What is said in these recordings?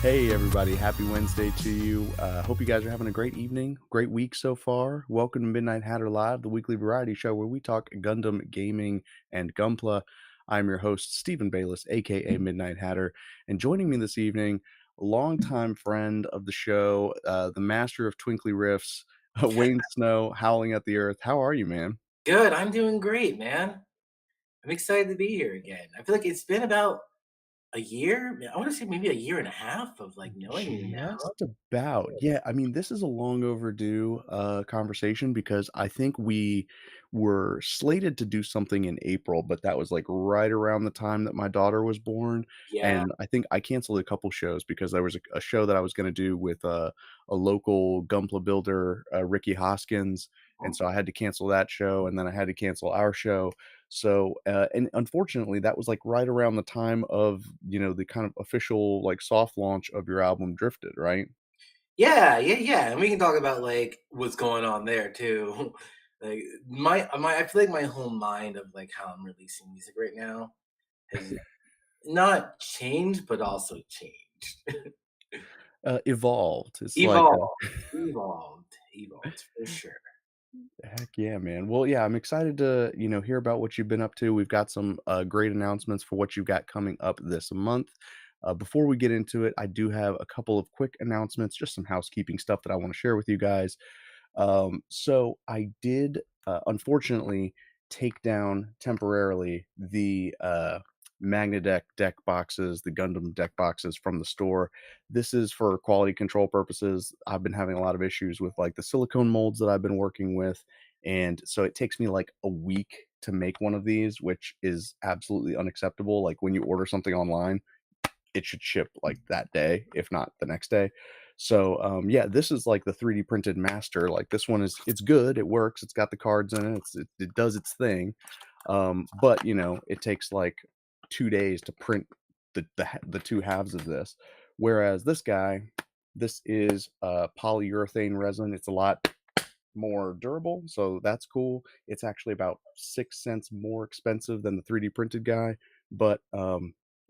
Hey, everybody. Happy Wednesday to you. Hope you guys are having a great evening, great week so far. Welcome to Midnight Hatter Live, the weekly variety show where we talk Gundam, gaming, and Gunpla. I'm your host, Stephen Bayless, aka Midnight Hatter. And joining me this evening, a longtime friend of the show, the master of twinkly riffs, Wayne Snow, howling at the earth. How are you, man? Good, I'm doing great, man. I'm excited to be here again. I feel like it's been about a year. I want to say maybe a year and a half of like knowing you now. Just about. Yeah, I mean, this is a long overdue, conversation because I think we were slated to do something in April, but that was, like, right around the time that my daughter was born, Yeah. and I think I canceled a couple shows because there was a show that I was gonna do with, a local Gunpla builder, Ricky Hoskins, and Mhm. so I had to cancel that show, and then I had to cancel our show. So, and unfortunately, that was, like, right around the time of, the kind of official, like, soft launch of your album Drifted, right? Yeah, yeah, yeah. And we can talk about like what's going on there too. Like I feel like my whole mind of like how I'm releasing music right now has not changed, but also changed. Evolved. It's like, Evolved. Evolved for sure. heck yeah, man. Well, yeah, I'm excited to, hear about what you've been up to. We've got some, great announcements for what you've got coming up this month. Before we get into it, I do have a couple of quick announcements, just some housekeeping stuff that I wanna share with you guys. So I did, unfortunately take down temporarily the Magnadeck deck boxes, the Gundam deck boxes from the store. This is for quality control purposes. I've been having a lot of issues with like the silicone molds that I've been working with. And so it takes me like a week to make one of these, which is absolutely unacceptable. Like when you order something online, it should ship like that day, if not the next day. So yeah, this is like the 3D printed master. Like this one is it's good, it works, it's got the cards in it, it does its thing. But it takes like 2 days to print the two halves of this. Whereas this guy, this is polyurethane resin. It's a lot more durable, so that's cool. It's actually about 6 cents more expensive than the 3D printed guy, but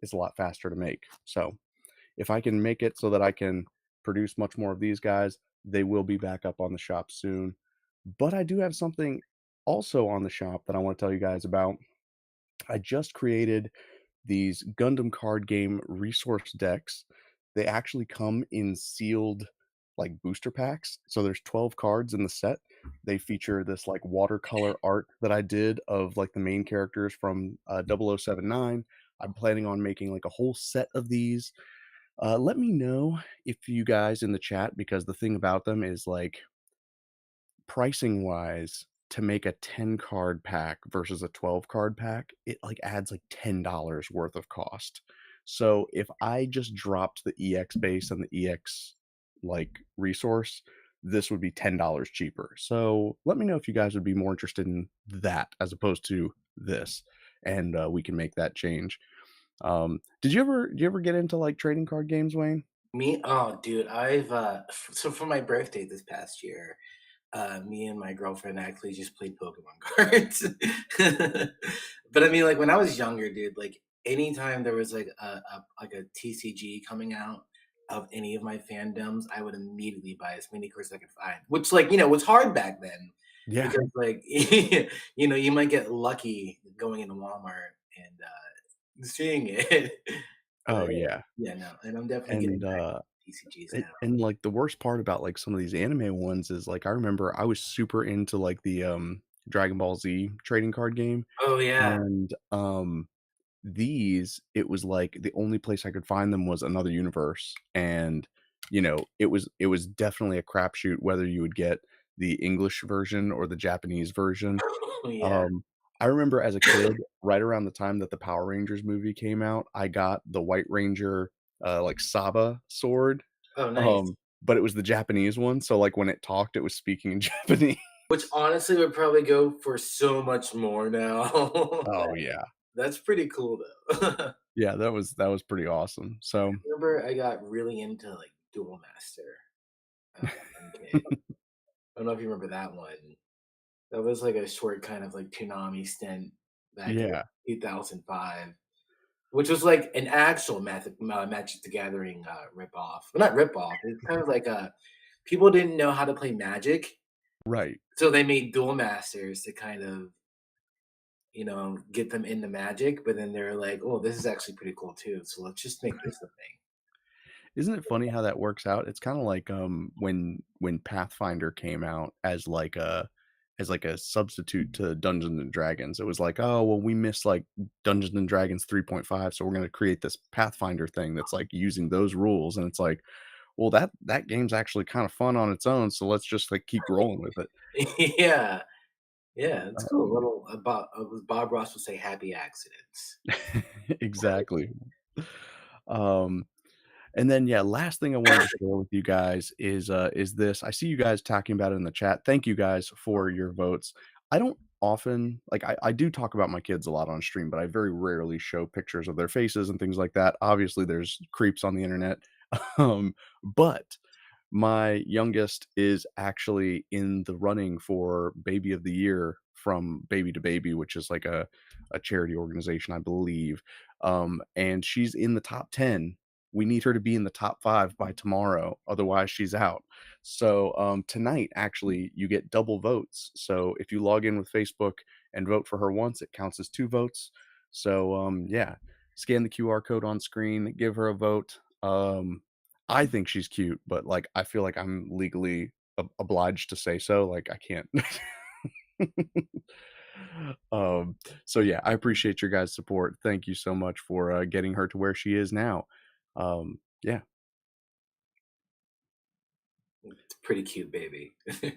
it's a lot faster to make. So if I can make it so that I can produce much more of these guys, they will be back up on the shop soon. But I do have something also on the shop that I want to tell you guys about. I just created these Gundam card game resource decks. They actually come in sealed like booster packs. So there's 12 cards in the set. They feature this like watercolor art that I did of like the main characters from 0079. I'm planning on making like a whole set of these. Let me know if you guys in the chat, because the thing about them is like pricing wise, to make a 10 card pack versus a 12 card pack, it like adds like $10 worth of cost. So if I just dropped the EX base and the EX like resource, this would be $10 cheaper. So let me know if you guys would be more interested in that as opposed to this, and we can make that change. Did you ever get into like trading card games, Wayne? Oh dude, so for my birthday this past year, me and my girlfriend actually just played Pokemon cards. But I mean, like when I was younger, dude, like anytime there was like a TCG coming out of any of my fandoms, I would immediately buy as many cards as I could find. Which, like, was hard back then Yeah. because, like, you might get lucky going into Walmart and seeing it. But Oh yeah. yeah, no, and I'm definitely getting And back to TCGs now. like, the worst part about, like, some of these anime ones is, like, I remember I was super into, like, the, Dragon Ball Z trading card game, Oh yeah. and, these, it was, like, the only place I could find them was Another Universe, and, it was definitely a crapshoot whether you would get the English version or the Japanese version. Oh yeah. Um, I remember as a kid, right around the time that the Power Rangers movie came out, I got the White Ranger, like, Saba sword, Oh, nice. um, but it was the Japanese one, so, like, when it talked, it was speaking in Japanese. Which honestly would probably go for so much more now. Oh, yeah. That's pretty cool though. Yeah, that was pretty awesome. So Remember I got really into, like, Duel Master, as a kid. I don't know if you remember that one. That was, like, a short kind of, like, Toonami stint back in yeah. 2005. which was like an actual Magic the Gathering rip-off. Well, not rip-off. It's kind of like people didn't know how to play Magic, Right. so they made Duel Masters to kind of get them into Magic. But then they're like, "Oh, this is actually pretty cool too. So let's just make this a thing." Isn't it funny how that works out? It's kinda like, when Pathfinder came out as like a substitute to Dungeons& and Dragons. It was like, "Oh, well, we miss, like, Dungeons& and Dragons 3.5, so we're gonna create this Pathfinder thing that's, like, using those rules," and it's like, "Well, that game's actually kinda fun on its own, so let's just, like, keep rolling with it." Yeah, yeah, it's cool. A Um, little about Bob Ross would say, "Happy accidents." exactly. Um And then, yeah, last thing I wanted to share with you guys is this. I see you guys talking about it in the chat. Thank you guys for your votes. I don't often like I do talk about my kids a lot on stream, but I very rarely show pictures of their faces and things like that. Obviously, there's creeps on the internet. But my youngest is actually in the running for Baby of the Year from Baby to Baby, which is like a charity organization, I believe. And she's in the top 10. We need her to be in the top 5 by tomorrow, otherwise she's out. So, tonight, actually, you get double votes. So, if you log in with Facebook and vote for her once, it counts as 2 votes. So, yeah, scan the QR code on screen, give her a vote. I think she's cute, but, like, I feel like I'm legally obliged to say so, like, I can't. Um, so, yeah, I appreciate your guys' support. Thank you so much for, getting her to where she is now. Yeah. It's a pretty cute baby. Like,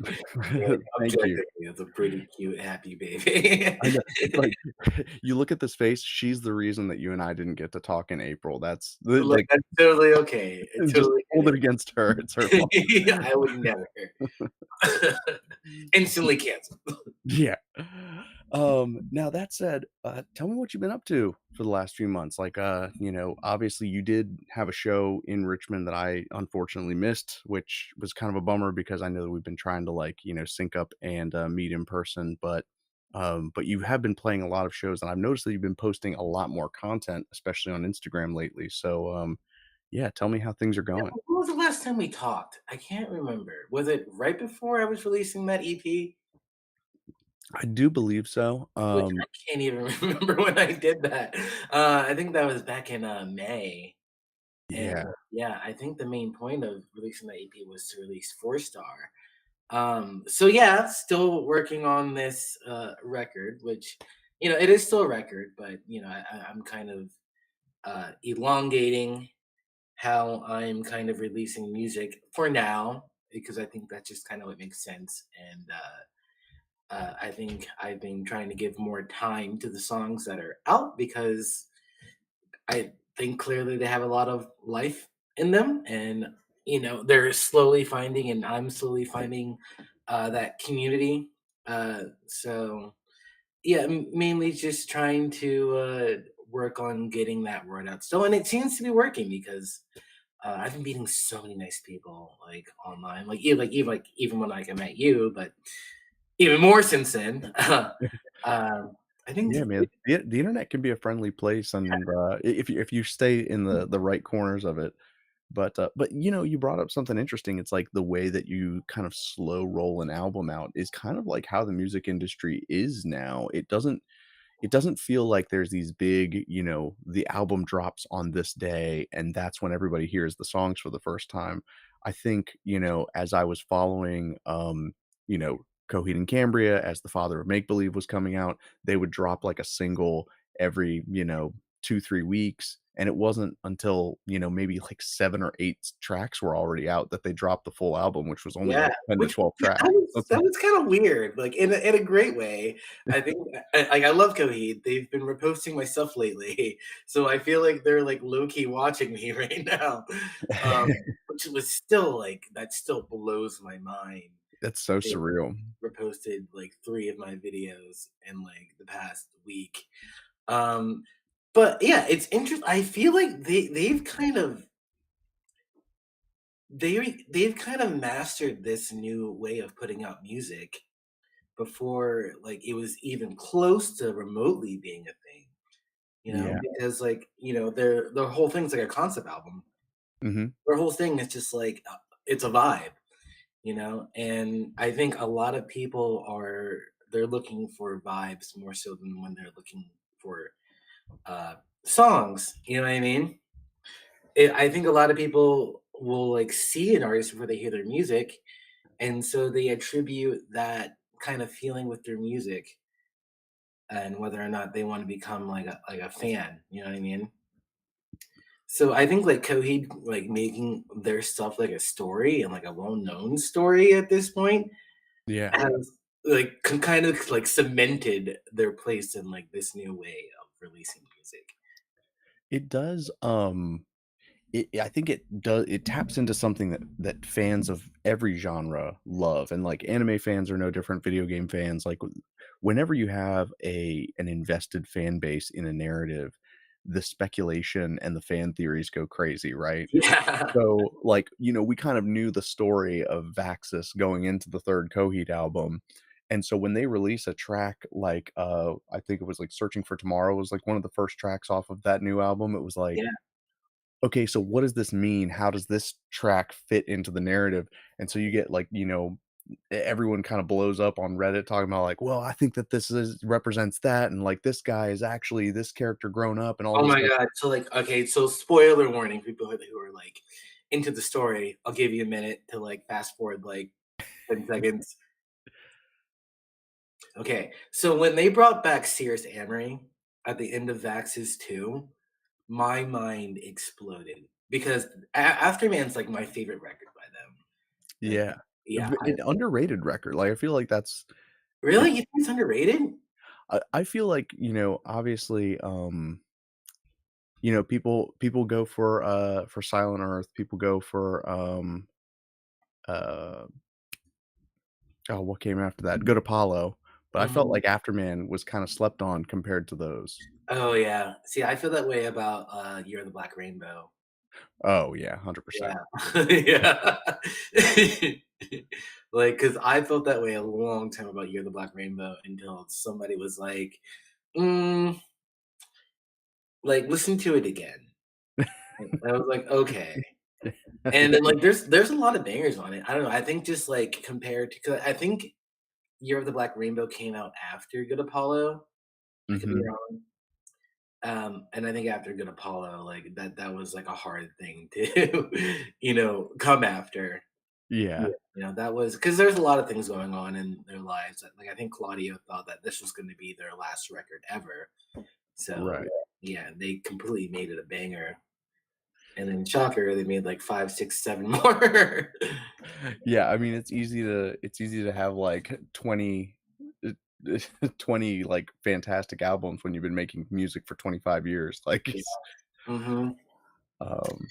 Thank you. objectively, it's a pretty cute, happy baby. I know, it's like, you look at this face, she's the reason that you and I didn't get to talk in April. That's the Look, like, that's totally okay. I just totally hold get it against her, it's her fault. it. I would never. Instantly canceled. Yeah. Now that said, tell me what you've been up to for the last few months. Like, obviously you did have a show in Richmond that I unfortunately missed, which was kind of a bummer because I know that we've been trying to like, sync up and meet in person, but you have been playing a lot of shows and I've noticed that you've been posting a lot more content, especially on Instagram lately. So, yeah, tell me how things are Yeah, going. when was the last time we talked? I can't remember. Was it right before I was releasing that EP? I do believe so. Which I can't even remember when I did that. I think that was back in, May, and, Yeah. yeah, I think the main point of releasing that EP was to release 4 Star. So yeah, still working on this, record, which, it is still a record, but, I'm kind of, elongating how I'm kind of releasing music for now, because I think that just kinda what makes sense, and, I think I've been trying to give more time to the songs that are out because I think clearly they have a lot of life in them, and they're slowly finding, and I'm slowly finding that community. So yeah, mainly just trying to work on getting that word out still, and it seems to be working because I've been meeting so many nice people like online, even when like I met you, but even more since then. I think Yeah, man. The internet can be a friendly place, and, if you stay in the right corners of it. But, you brought up something interesting. It's like the way that you kind of slow roll an album out is kind of like how the music industry is now. It doesn't feel like there's these big, the album drops on this day, and that's when everybody hears the songs for the first time. I think, as I was following, you know, Coheed and Cambria as the father of Make Believe was coming out, they would drop like a single every, 2, 3 weeks. And it wasn't until, maybe like 7 or 8 tracks were already out that they dropped the full album, which was only Yeah, like 10 to which 12 yeah, tracks. That's that was kinda weird, like, in a great way. I think I love Coheed, they've been reposting my stuff lately, so I feel like they're, like, low-key watching me right now, which was still, like that still blows my mind. that's so They surreal. reposted, like, 3 of my videos in, like, the past week. Um, but yeah, it's interesting. I feel like they've kind of mastered this new way of putting out music before like it was even close to remotely being a thing. Yeah. because like, their whole thing's like a concept album. Mhm. Their whole thing is just like it's a vibe, and I think a lot of people they're looking for vibes more so than when they're looking for songs. You know what I mean? I think a lot of people will like see an artist before they hear their music, and so they attribute that kind of feeling with their music and whether or not they want to become like a fan. You know what I mean? So I think like Coheed like making their stuff like a story and like a well-known story at this point Yeah. has like kind of like cemented their place in like this new way of releasing music. It does, I think it taps into something that fans of every genre love, and, like, anime fans are no different, video game fans, like, whenever you have an invested fan base in a narrative, the speculation and the fan theories go crazy, right? Yeah. So, like, we kind of knew the story of Vaxis going into the 3rd Coheed album, and so when they release a track like, I think it was, like, Searching for Tomorrow was, like, one of the first tracks off of that new album, it was like, Yeah. "Okay, so what does this mean? How does this track fit into the narrative?" And so you get, like, everyone kinda blows up on Reddit talking about, like, "Well, I think that this is represents that, and, like, this guy is actually this character grown up," and all Oh this my stuff. god. So like okay, so spoiler warning, people who are like into the story. I'll give you a minute to like fast forward like 10 seconds. Okay. So when they brought back Cirrus Amory at the end of Vax's 2, my mind exploded because Afterman's like my favorite record by them. Like, Yeah. yeah, An underrated record, like, I feel like that's really? it You think it's underrated? I feel like, obviously, people go for Silent Earth, people go for, uh oh, what came after that? Good Apollo, but I felt Mhm. like Afterman was kinda slept on compared to those. Oh, yeah. See, I feel that way about, Year of the Black Rainbow. Oh, yeah, 100%. Yeah. Yeah. Like, cause I felt that way a long time about Year of the Black Rainbow until somebody was like, "Mm, like, listen to it again." And I was like, "Okay." And then, like, there's a lot of bangers on it. I don't know, I think just, like, compared to 'cause I think Year of the Black Rainbow came out after Good Apollo. I could be Mhm. wrong. And I think after Good Apollo, like, that was, like, a hard thing to, come after. Yeah, Yeah, that was because there's a lot of things going on in their lives that, like, I think Claudio thought that this was gonna be their last record ever. So, right. yeah, they completely made it a banger, and then shocker, they made, like, 5, 6, 7 more. Yeah, I mean, it's easy to have, like, uh, 20, like, fantastic albums when you've been making music for 25 years, like, Yeah. it's, Mhm. um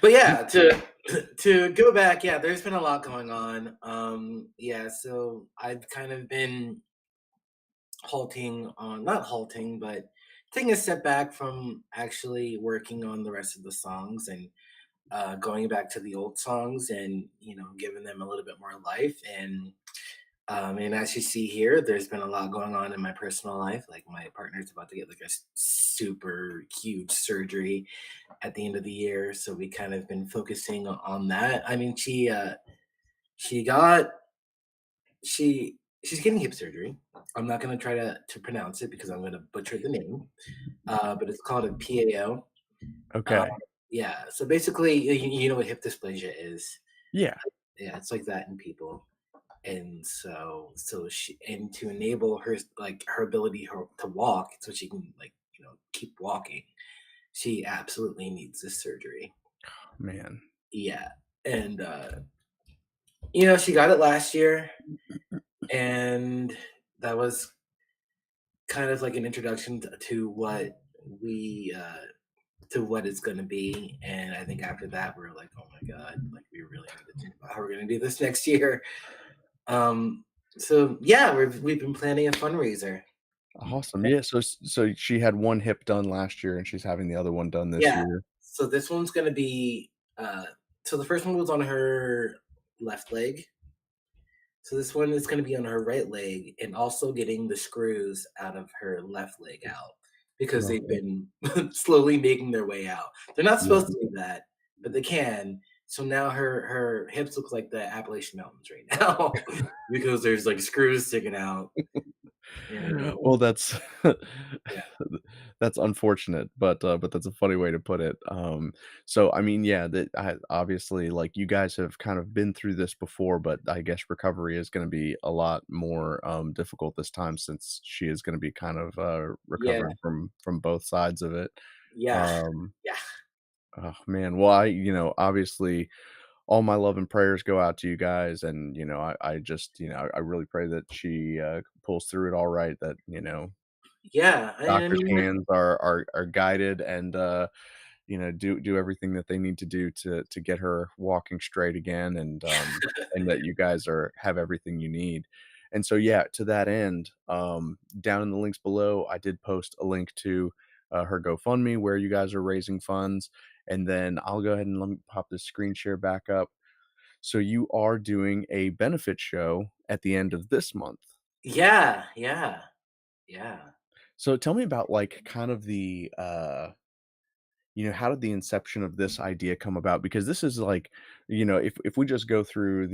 But y yeah, to go back, yeah, there's been a lot going on. Yeah, so I've kind of been halting on not halting, but taking a step back from actually working on the rest of the songs and going back to the old songs and giving them a little bit more life and as you see here, there's been a lot going on in my personal life. Like my partner's about to get like a super huge surgery at the end of the year, so we kind of been focusing on that. I mean, she got she's getting hip surgery. I'm not gonna try to pronounce it because I'm gonna butcher the name. But it's called a PAO. Uh, Okay. yeah. So basically, you know what hip dysplasia is. Yeah. Yeah, it's like that in people. And so she and to enable her like her ability to walk so she can like keep walking, she absolutely needs this surgery. Man. Yeah. And she got it last year and that was kind of like an introduction to what we to what it's going to be, and I think after that we're like, oh my god, like we really need to think about how we're going to do this next year. um so yeah, we've been planning a fundraiser. Awesome, yeah, so she had one hip done last year, and she's having the other one done this Yeah, year. so this one's going to be so the first one was on her left leg, so this one is going to be on her right leg and also getting the screws out of her left leg out. because Oh, they've been slowly making their way out. They're not yeah. supposed to do that, but they can. So now her hips look like the Appalachian Mountains right now because there's like screws sticking out. And Well, that's yeah, that's unfortunate, but that's a funny way to put it. So I mean, yeah, that obviously, like you guys have kind of been through this before, but I guess recovery is going to be a lot more difficult this time since she is going to be kind of yeah, recovering from both sides of it. yeah, Um, yeah. oh man, well, obviously all my love and prayers go out to you guys, and I just I really pray that she pulls through it all right, that Yeah, I doctor's mean, hands are guided, and do everything that they need to do to get her walking straight again, and that you guys have everything you need. And so yeah, to that end, down in the links below, I did post a link to her GoFundMe where you guys are raising funds, and then I'll go ahead and let me pop this screen share back up. So you are doing a benefit show at the end of this month. yeah, yeah, yeah. So tell me about like kind of how did the inception of this idea come about? Because this is like, if we just go through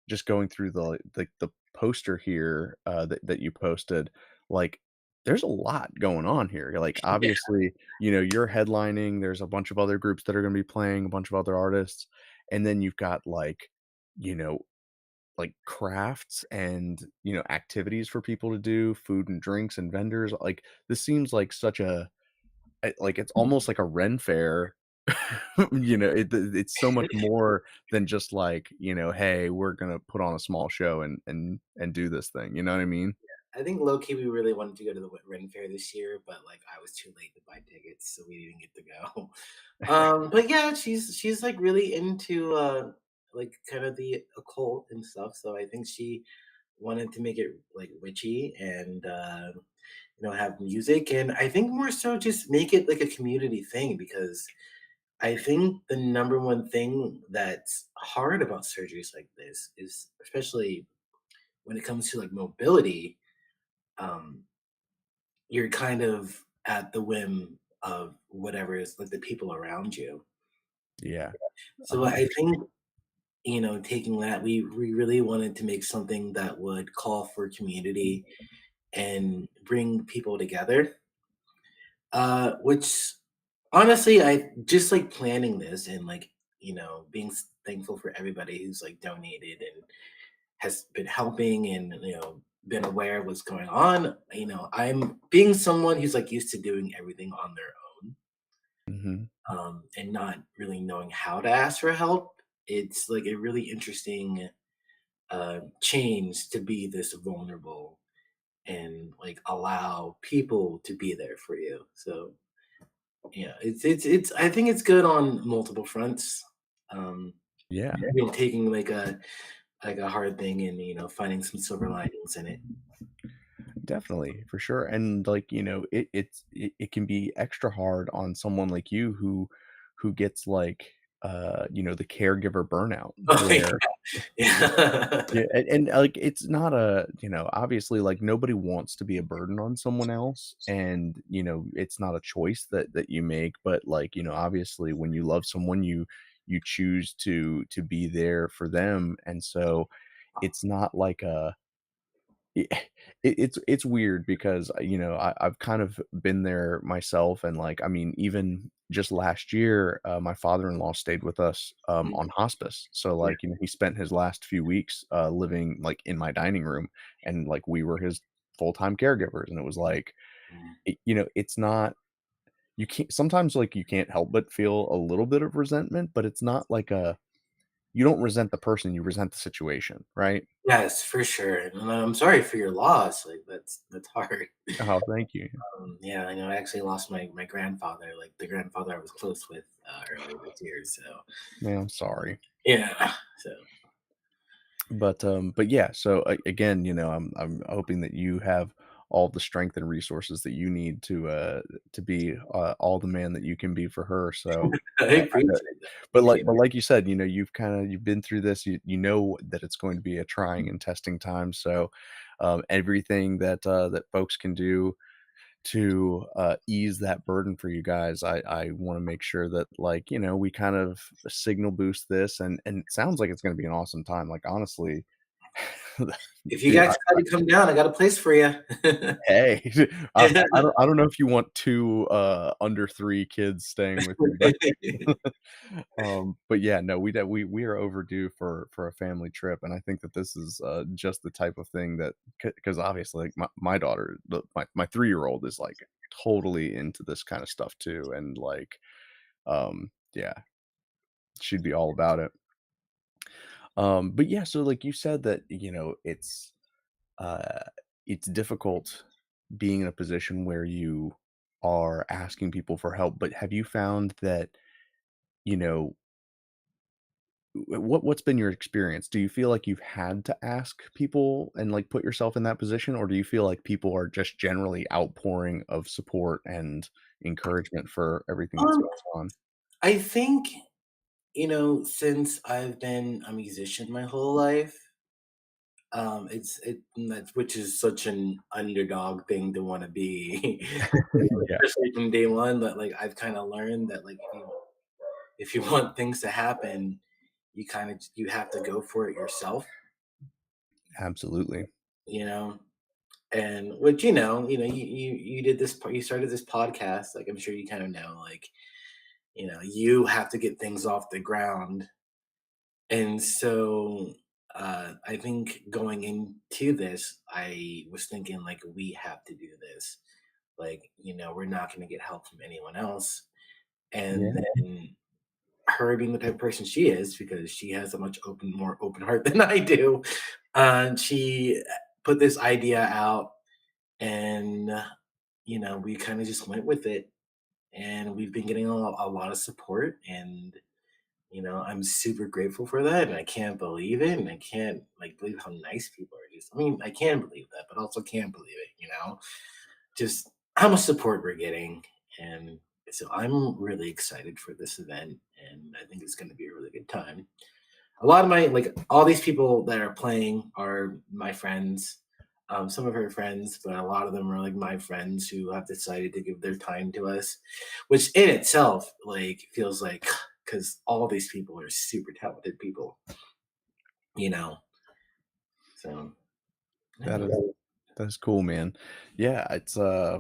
just going through the poster here that you posted, like there's a lot going on here. Like Yeah. obviously, you're headlining, there's a bunch of other groups that are going to be playing, a bunch of other artists, and then you've got you know, like crafts and, activities for people to do, food and drinks and vendors. Like this seems like such a like it's almost like a Ren fair. It's so much more than just like, hey, we're gonna put on a small show and do this thing. You know what I mean? I think low key we really wanted to go to the Ren Fair this year, but like I was too late to buy tickets, so we didn't get to go. But yeah, she's like really into like kind of the occult and stuff. So I think she wanted to make it like witchy and have music, and I think more so just make it like a community thing because I think the number one thing that's hard about surgeries like this is especially when it comes to like mobility, um, you're kind of at the whim of whatever is like the people around you. Yeah, So I 100%. think, taking that, we really wanted to make something that would call for community and bring people together. Which honestly, I just like planning this and like, being thankful for everybody who's like donated and has been helping and been aware of what's going on. I'm being someone who's like used to doing everything on their own, Mhm. and not really knowing how to ask for help. It's like a really interesting change to be this vulnerable and like allow people to be there for you. So yeah, it's I think it's good on multiple fronts. Um, Yeah. taking like a hard thing and finding some silver linings in it. Definitely, for sure, and, like, it can be extra hard on someone like you who gets, like, the caregiver burnout Oh, where yeah. yeah, and, like, it's not obviously, like, nobody wants to be a burden on someone else, and, it's not a choice that you make, but, like, obviously, when you love someone, you choose to be there for them, and so it's not like a it it's weird because, I've kind of been there myself, and, like, I mean, even just last year, my father-in-law stayed with us, Mm, on hospice. So, yeah. like, he spent his last few weeks, living, like, in my dining room, and, like, we were his full-time caregivers, and it was like, Mm. it's not you can't sometimes, like, you can't help but feel a little bit of resentment, but it's not like a you don't resent the person, you resent the situation, right? Yes, for sure, and I'm sorry for your loss. Like that's hard. Oh, thank you. Yeah, I know. I actually lost my grandfather, like the grandfather I was close with earlier this year. So Man, I'm sorry. yeah, so But yeah, so again, I'm hoping that you have all the strength and resources that you need to be all the man that you can be for her. So, I I know, appreciate that. but like you said, you've been through this. You know that it's going to be a trying and testing time. So, everything that folks can do to, ease that burden for you guys, I wanna make sure that, like, we kind of signal boost this, and it sounds like it's gonna be an awesome time, like, honestly, If you dude, guys try to come down, I got a place for you. hey, I don't know if you want 2, under 3 kids staying with you, but but yeah, no, we are overdue for a family trip, and I think that this is, just the type of thing that because obviously, like, my daughter, my 3-year-old is, like, totally into this kinda stuff too, and, like, yeah, she'd be all about it. But yeah, so, like, you said that, uh, it's difficult being in a position where you are asking people for help, but have you found that, you know, what's been your experience? Do you feel like you've had to ask people and, like, put yourself in that position, or do you feel like people are just generally outpouring of support and encouragement for everything that's Um, going on? I think, since I've been a musician my whole life, that's which is such an underdog thing to wanna be, Yeah, especially from day one, that, like, I've kinda learned that, like, if you want things to happen, you have to go for it yourself, absolutely. you know? And which, you did you started this podcast, like, I'm sure you kinda know, like, you have to get things off the ground. And so, I think going into this, I was thinking, like, we have to do this. Like, we're not going to get help from anyone else. And Yeah, then her being the type of person she is, because she has a much more open heart than I do, she put this idea out, and we kind of just went with it, and we've been getting a lot of support, and I'm super grateful for that, and I can't believe it, and I can't, like, believe how nice people are. Just, I mean, I can believe that, but also can't believe it. Just how much support we're getting, and so I'm really excited for this event, and I think it's going to be a really good time. A lot of my like all these people that are playing are my friends. Some of her friends, but a lot of them are like my friends who have decided to give their time to us, which in itself like feels like because all these people are super talented people, you know. So I that don't is know. that's cool, man. Yeah, it's, I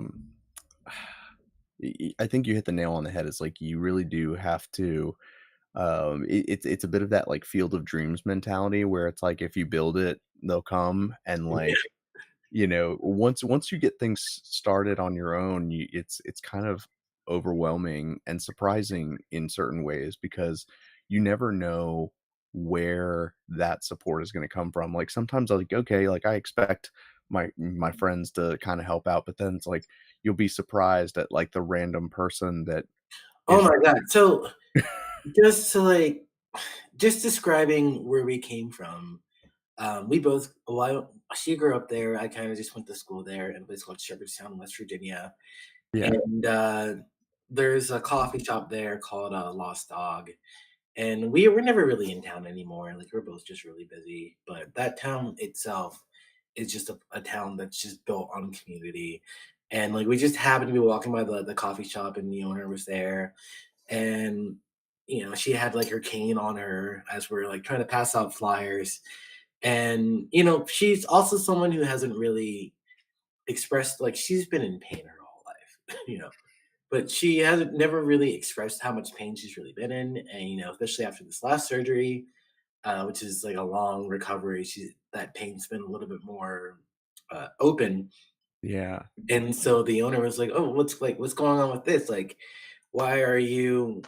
think you hit the nail on the head. It's like you really do have to. It's a bit of that like field of dreams mentality where it's like if you build it, they'll come, and like once you get things started on your own, it's kind of overwhelming and surprising in certain ways because you never know where that support is going to come from. Like sometimes I'm like, okay, like I expect my friends to kind of help out, but then it's like you'll be surprised at like the random person that Oh is my god! So just to like just describing where we came from. We both, well, she grew up there. I kind of just went to school there in a place called Shepherdstown, West Virginia. yeah, And there's a coffee shop there called Lost Dog. And we were never really in town anymore. Like, we're both just really busy. But that town itself is just a town that's just built on community. And like, we just happened to be walking by the coffee shop, and the owner was there. And, she had like her cane on her as we're like trying to pass out flyers, and, she's also someone who hasn't really expressed like she's been in pain her whole life, but she hasn't never really expressed how much pain she's really been in. And, especially after this last surgery, which is like a long recovery, that pain's been a little bit more open. yeah, And so the owner was like, "Oh, what's going on with this? Like, why are you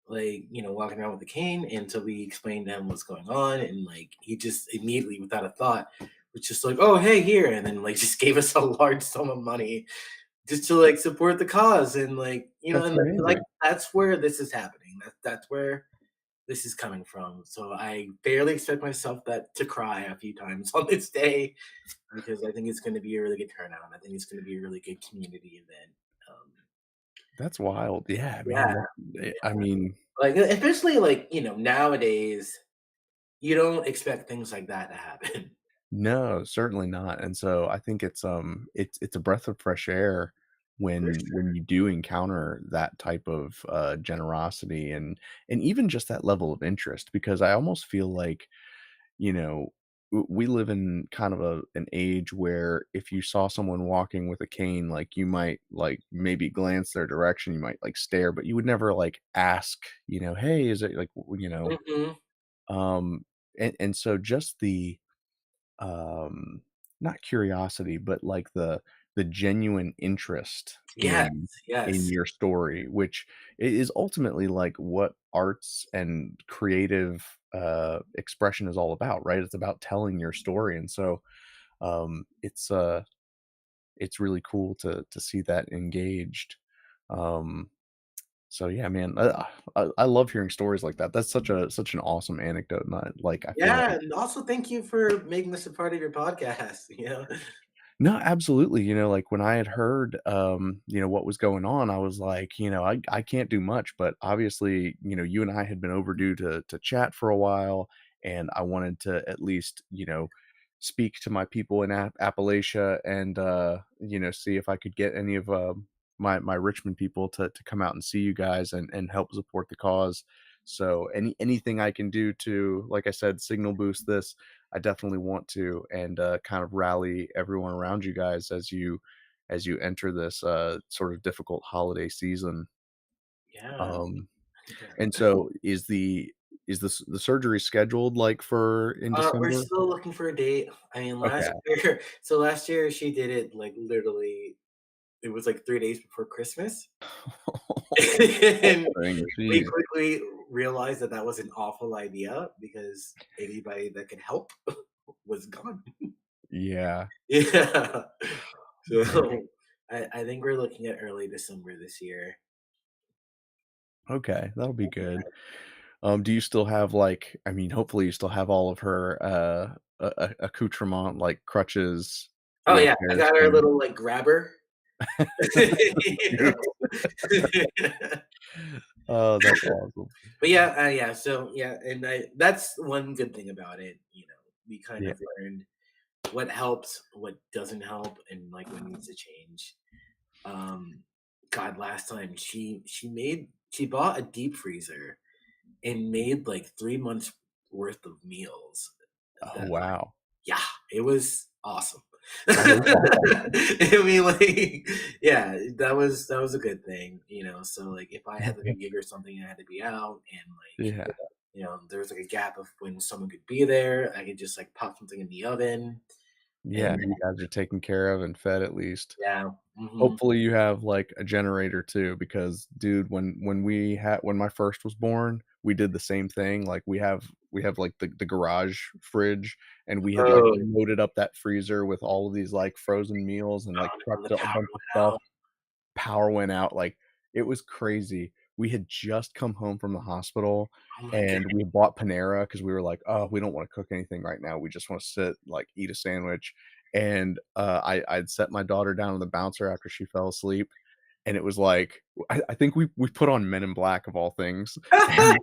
like, walking around with a cane?" And so we explained to him what's going on, and like he just immediately, without a thought, was just like, "Oh, hey, here," and then like just gave us a large sum of money just to like support the cause, and like, that's and like amazing. that's where this is happening. That's where this is coming from. So I barely expect myself that to cry a few times on this day, because I think it's going to be a really good turnout. I think it's going to be a really good community event. Um, That's wild. Yeah, man. yeah, I mean, like especially like nowadays you don't expect things like that to happen. no, certainly not. And so I think it's a breath of fresh air For when sure. you do encounter that type of, generosity and even just that level of interest because I almost feel like, you know, we live in kind of an age where if you saw someone walking with a cane, like, you might, like, maybe glance their direction, you might, like, stare, but you would never, like, ask, "Hey, is it," like, Mhm. um, and so just the, um, not curiosity, but, like, the genuine interest Yes, in yes. your story, which is ultimately, like, what arts and creative, expression is all about, right? It's about telling your story, and so, it's really cool to see that engaged. Um, so yeah, man, I love hearing stories like that. That's such an awesome anecdote, and I feel Yeah, like and also thank you for making this a part of your podcast, you know? no, absolutely. Like when I had heard, what was going on, I was like, I can't do much, but obviously, you and I had been overdue to chat for a while, and I wanted to at least, speak to my people in Appalachia and see if I could get any of my Richmond people to come out and see you guys and help support the cause. So anything I can do to, like I said, signal boost this I definitely want to and, kind of rally everyone around you guys as you enter this, sort of difficult holiday season. Yeah. Um, Yeah. and so is the surgery scheduled, like, for in We're December? still looking for a date. I mean, last Okay. year so last year she did it, like, literally it was, like, 3 days before Christmas, and Dang, we jeez. quickly realized that that was an awful idea because anybody that could help was gone. Yeah. Yeah. Man. So, I think we're looking at early December this year. Okay, that'll be good. Do you still have, like I mean, hopefully you still have all of her, accoutrement, like crutches, Oh, yeah, I wheelchairs, got her a things. little, like, grabber. You Beautiful. know? Oh, that's awesome. But yeah, so yeah, and that's one good thing about it, we kind Yeah. of learned what helps, what doesn't help, and like what needs to change. Um, God, last time she bought a deep freezer and made like 3 months worth of meals. Oh, That wow. Yeah, it was awesome. That is awesome. I mean, like, yeah, that was a good thing, So like, if I had like a gig or something, I had to be out, and like, Yeah. there was like a gap of when someone could be there. I could just like pop something in the oven, Yeah, and you guys are taken care of and fed at least. yeah, hmm Hopefully, you have, like, a generator too because, dude, when my first was born, we did the same thing, like, we have, like, the garage fridge, and we had, like, Oh, loaded up that freezer with all of these, like, frozen meals and, like, and the prepped a power bunch of went stuff. out. Power went out, like, it was crazy. We had just come home from the hospital, Oh my god. and we bought Panera because we were like, "Oh, we don't wanna cook anything right now, we just wanna sit, like, eat a sandwich," and, I'd set my daughter down on the bouncer after she fell asleep, and it was like I think we put on Men in Black of all things, and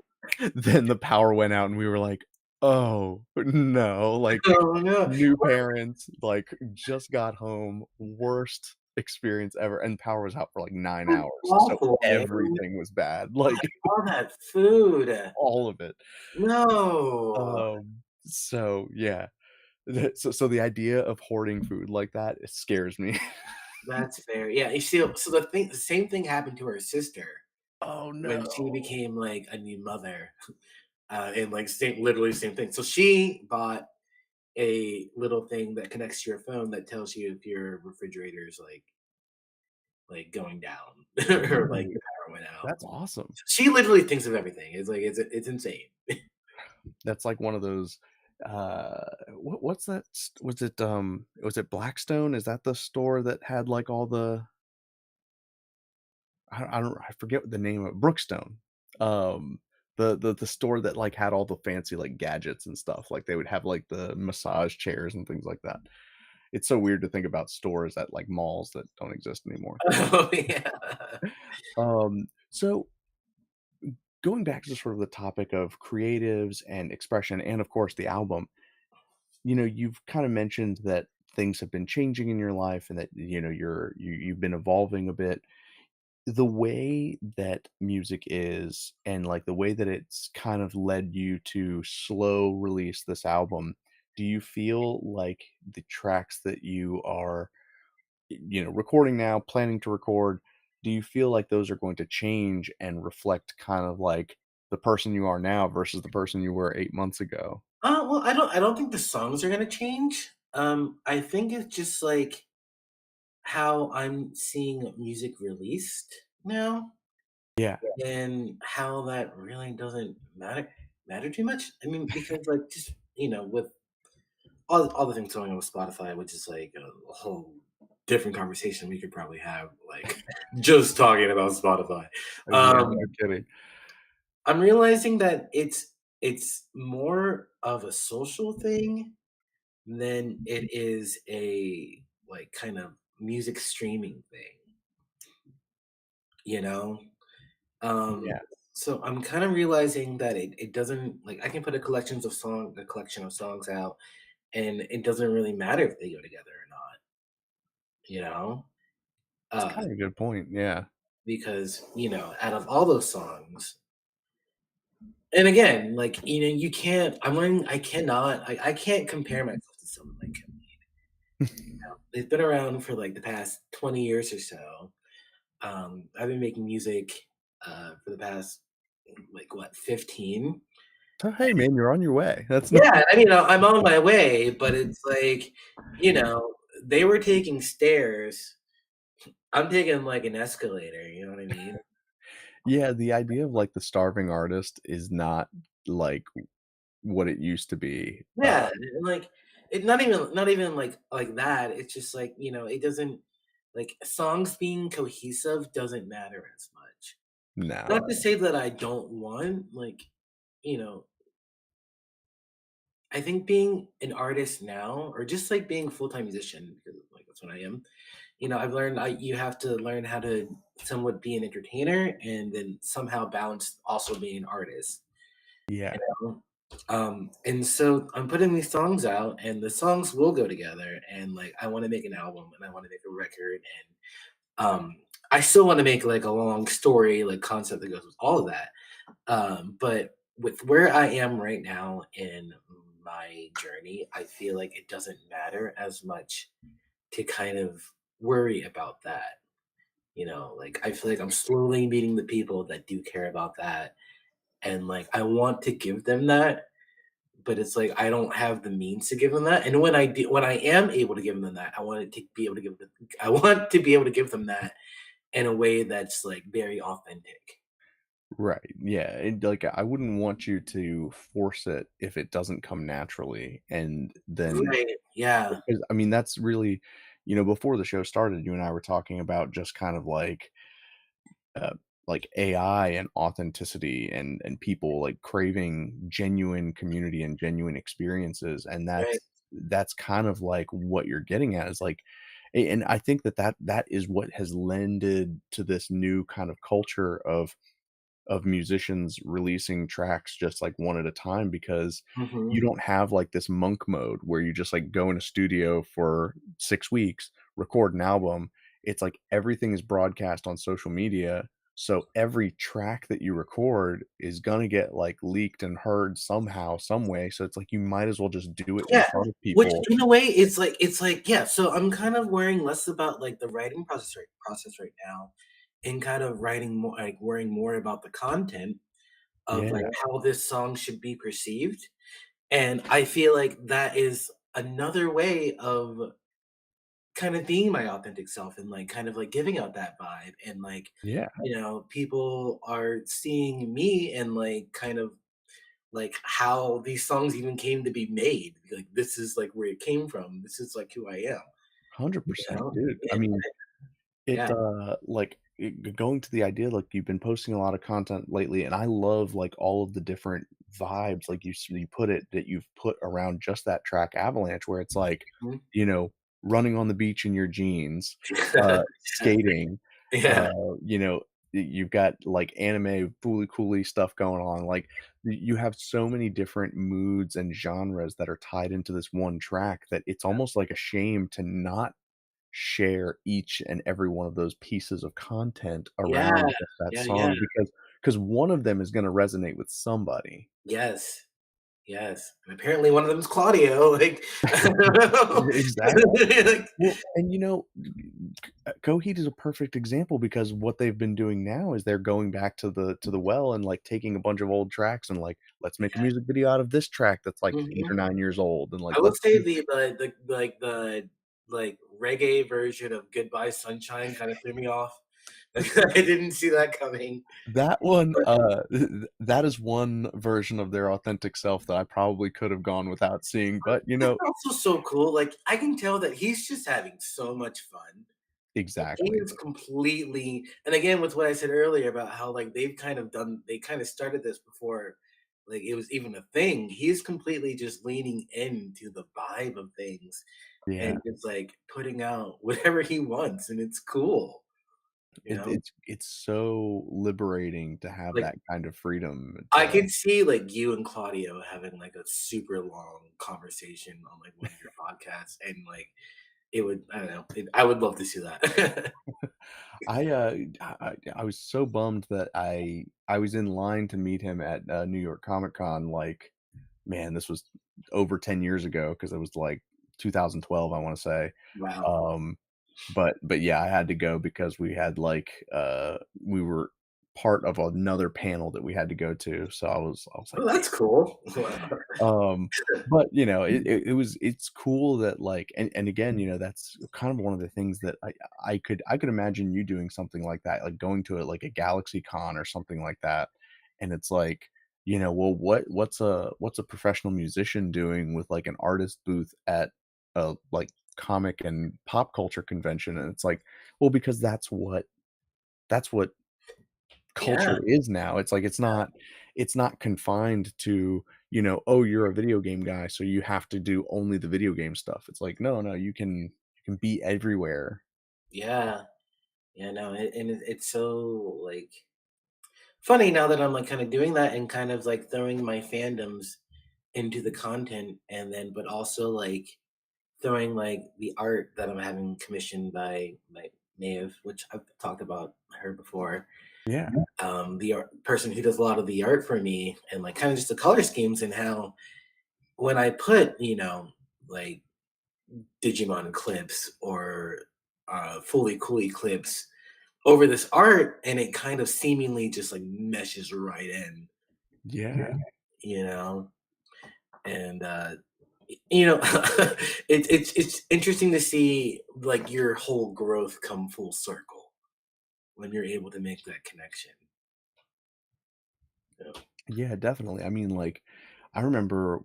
then the power went out, and we were like, "Oh, no," like, Oh no. new parents, like, just got home, worst experience ever, and power was out for, like, 9 That's hours, so awful, man. everything was bad, like, All that food. all of it. No. So, yeah. So the idea of hoarding food like that, it scares me. That's fair. Yeah, you see, so the same thing happened to her sister Oh, when she no. became like a new mother, and like literally same thing. So she bought a little thing that connects to your phone that tells you if your refrigerator is like going down or like Dude, your power went out. that's awesome. She literally thinks of everything. It's like it's insane. That's like one of those, what's that was it Blackstone? Is that the store that had, like, all the I forget what the name of Brookstone. The store that, like, had all the fancy, like, gadgets and stuff, like, they would have, like, the massage chairs and things like that. It's so weird to think about stores at, like, malls that don't exist anymore. Oh yeah. So going back to sort of the topic of creatives and expression and, of course, the album, you've kinda mentioned that things have been changing in your life and that, you've been evolving a bit. The way that music is and, like, the way that it's kind of led you to slow release this album, do you feel like the tracks that you are, recording now, planning to record, do you feel like those are going to change and reflect kind of like the person you are now versus the person you were 8 months ago? Well, I don't think the songs are gonna change. I think it's just like how I'm seeing music released now, Yeah, and how that really doesn't matter too much. I mean, because like just with all the things going on with Spotify, which is like a whole different conversation we could probably have, like just talking about Spotify. yeah, Um, no kidding. I'm realizing that it's more of a social thing than it is a like kind of music streaming thing, you know? Um, Yeah, so I'm kind of realizing that it doesn't like I can put a collection of songs out, and it doesn't really matter if they go together or not, you know? it's Uh, kind of a good point, yeah. because out of all those songs, and again, like you can't. I cannot. I can't compare myself to someone like him. They've been around for like the past 20 years or so. I've been making music for the past like what 15. So, hey, man, you're on your way. That's not Yeah, I mean, I'm on my way, but it's like, you know, they were taking stairs. I'm taking like an escalator. You know what I mean? Yeah, the idea of, like, the starving artist is not, like, what it used to be. Yeah, and like it not even like that. It's just like it doesn't like songs being cohesive doesn't matter as much. Not No. to say that I don't want like you know I think being an artist now, or just like being a full time musician, because like that's what I am. I've learned you have to learn how to somewhat be an entertainer, and then somehow balance also being an artist. You Yeah, know, and so I'm putting these songs out, and the songs will go together. And like I want to make an album, and I want to make a record, and I still want to make like a long story, like concept that goes with all of that. But with where I am right now in my journey, I feel like it doesn't matter as much to kind of worry about that. Like I feel like I'm slowly meeting the people that do care about that. And like I want to give them that, but it's like I don't have the means to give them that. And when I am able to give them that, I want to be able to give them that in a way that's like very authentic. right, yeah, like, I wouldn't want you to force it if it doesn't come naturally, and then Right. Yeah. because, I mean, that's really before the show started, you and I were talking about just kind of uh, like AI and authenticity and people like craving genuine community and genuine experiences, and Right. that's kind of like what you're getting at is like and I think that is what has lended to this new kind of culture of musicians releasing tracks just like one at a time because you Mhm. don't have like this monk mode where you just like go in a studio for 6 weeks, record an album. It's like everything is broadcast on social media. So every track that you record is gonna get like leaked and heard somehow, some way. So it's like you might as well just do it in Yeah, front of which people. in a way it's like yeah, so I'm kind of worrying less about, like, the writing process right now, and kind of writing more like, worrying more about the content of, like, Yeah, how this song should be perceived, and I feel like that is another way of kind of being my authentic self, and, like, kind of, like, giving out that vibe, and, like, yeah, people are seeing me, and, like, kind of like how these songs even came to be made. Like this is like where it came from. This is like who I am. You 100%, know? dude. I And mean, yeah. going to the idea, like, you've been posting a lot of content lately, and I love, like, all of the different vibes, like you put it, that you've put around just that track Avalanche, where it's like, Mhm. you know, running on the beach in your jeans, skating, uh, Yeah. you know, you've got, like, anime fooly cooly stuff going on, like, you have so many different moods and genres that are tied into this one track that it's almost like a shame to not share each and every one of those pieces of content Yeah, around just that yeah, yeah. song because one of them is gonna resonate with somebody. Yes, yes, and apparently one of them is Claudio, like, I don't know. Exactly. Like Well, and, Coheed is a perfect example because what they've been doing now is they're going back to the well and, like, taking a bunch of old tracks and, like, "Let's make a yeah, music video out of this track that's, like, 8 or mhm. 9 years old," and, like, I would "Let's say do." like, reggae version of Goodbye Sunshine kinda threw me off. Like, I didn't see that coming. That one, that is one version of their authentic self that I probably could have gone without seeing, but, That's also so cool, like, I can tell that he's just having so much fun. Like, he exactly. is completely and again, with what I said earlier about how, like, they kinda started this before, like, it was even a thing. He's completely just leaning into the vibe of things Yeah. and just, like, putting out whatever he wants, and it's cool, you It know? it's so liberating to have Like, that kind of freedom I to could see, like, you and Claudio having, like, a super long conversation on, like, one of your podcasts, and, like, it would I don't know, I would love to see that. I was so bummed that I was in line to meet him at, New York Comic Con, like, man, this was over 10 years ago because it was, like, 2012, I wanna say, Wow. um, but yeah, I had to go because we had, like, we were part of another panel that we had to go to, so I was like, Oh, that's cool. um, but, it's cool that, like and again, that's kind of one of the things that I could imagine you doing something like that, like, going to, like, a Galaxy Con or something like that, and it's like, well, what's a professional musician doing with, like, an artist booth at a, like, comic and pop culture convention? And it's like, well, because that's what Yeah, culture is now. It's like it's not confined to, "Oh, you're a video game guy, so you have to do only the video game stuff." It's like, "No, no, you can be everywhere." yeah, yeah, no, it's so, like, funny now that I'm, like, kinda doing that and kind of, like, throwing my fandoms into the content and then but also, like, throwing, like, the art that I'm having commissioned by Maeve, which I've talked about her before. Yeah. The art person who does a lot of the art for me and, like, kinda just the color schemes and how when I put, like, Digimon clips or, Fully Cooley clips over this art, and it kind of seemingly just, like, meshes right in, Yeah. you know? And, you know, it's interesting to see, like, your whole growth come full circle when you're able to make that connection. Yeah. Yeah, definitely. I mean, like, I remember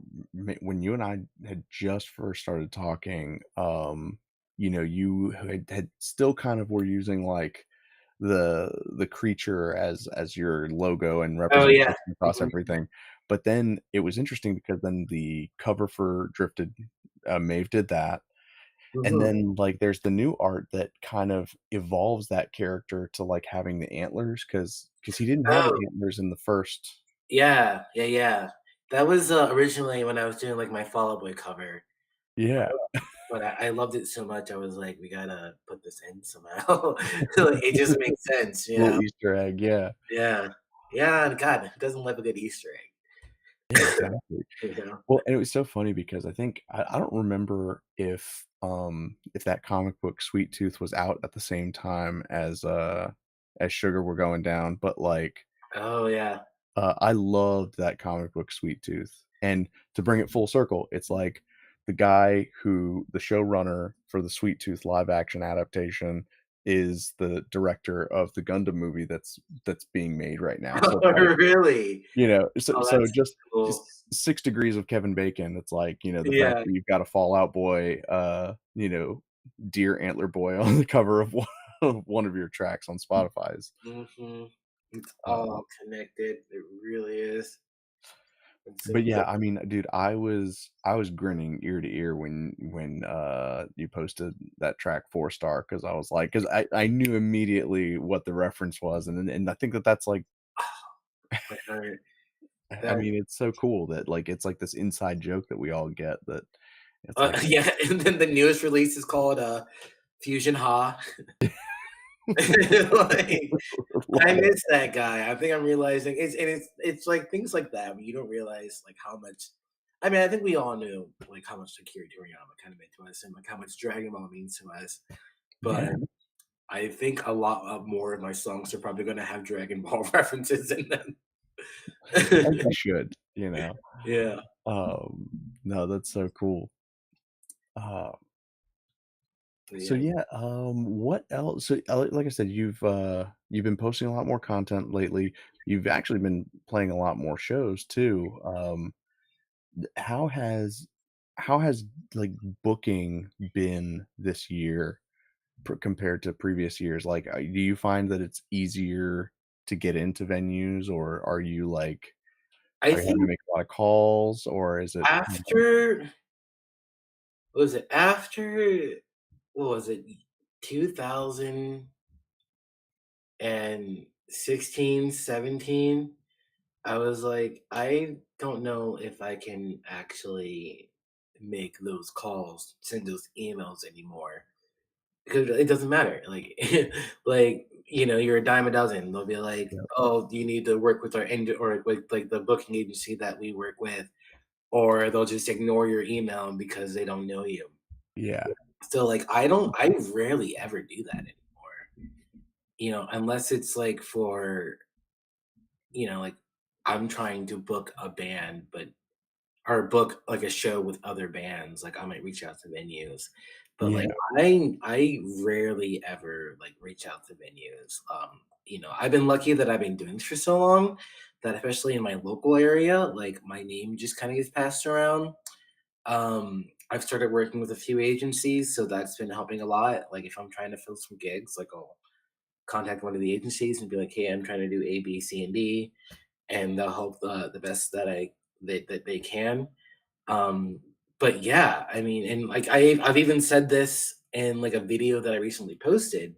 when you and I had just first started talking, you had still kind of were using, like, the creature as your logo and Oh, yeah. representation across Mhm, everything, but then it was interesting because then the cover for Drifted, Maeve did that, and mhm. then, like, there's the new art that kind of evolves that character to, like, having the antlers because he didn't have Oh, antlers in the first. yeah, yeah, yeah. That was, originally when I was doing, like, my Fall Out Boy cover, Yeah. but I loved it so much, I was like, "We gotta put this in somehow." Like, it just makes sense, you Little know? Easter egg, yeah. Yeah. Yeah, and God, who doesn't love a good Easter Yeah, egg? exactly. You know? Well, and it was so funny because I think I don't remember if that comic book Sweet Tooth was out at the same time as Sugar We're Going Down, but, like, Oh, yeah. I loved that comic book Sweet Tooth, and to bring it full circle, it's like the guy who the showrunner for the Sweet Tooth live action adaptation is the director of the Gundam movie that's being made right now, so it's Oh, like, really? so Oh, so that's cool. just 6 degrees of Kevin Bacon. It's like, the fact Yeah. that you've got a Fallout Boy, deer antler boy on the cover of one of your tracks on Spotify's. Mhm. It's Uh, all connected, it really is. It's so But yeah, cool. I mean, dude, I was grinning ear to ear when you posted that track 4 Star because I was like, because I knew immediately what the reference was, and I think that that's like, My heart. I That mean, it's so cool that like it's like this inside joke that we all get that it's like, yeah, and then the newest release is called, Fusion Ha. Like, I love it. miss that guy. I think I'm realizing it's like things like that when you don't realize, like, how much I mean, I think we all knew, like, how much Akira Toriyama kinda meant to us and, like, how much Dragon Ball means to us, but Yeah, I think a lot of more of my songs are probably gonna have Dragon Ball references in them. as you should, you know. Yeah. Um, no, that's so cool. Uh, so Yeah. yeah, what else? So like I said, you've been posting a lot more content lately. You've actually been playing a lot more shows too. How has how has like booking been this year compared to previous years? Like, do you find that it's easier to get into venues, or are you like I are you having to think make a lot of calls, or is it kind of after what was it? After what was it? 2016, 17. I was like, I don't know if I can actually make those calls, send those emails anymore because it doesn't matter. Like, like you're a dime a dozen. They'll be like, yeah, "Oh, you need to work with our end or with like the booking agency that we work with," or they'll just ignore your email because they don't know you. yeah, So, like, I rarely ever do that anymore. Unless it's like for like I'm trying to book a band, but or book like a show with other bands, like I might reach out to venues. But like yeah, I rarely ever like reach out to venues. I've been lucky that I've been doing this for so long that especially in my local area, like my name just kind of gets passed around. I've started working with a few agencies, so that's been helping a lot. Like if I'm trying to fill some gigs, like I'll contact one of the agencies and be like, "Hey, I'm trying to do A, B, C, and D," and they'll help the best that they can. Um, but yeah, I mean, and like I've even said this in like a video that I recently posted.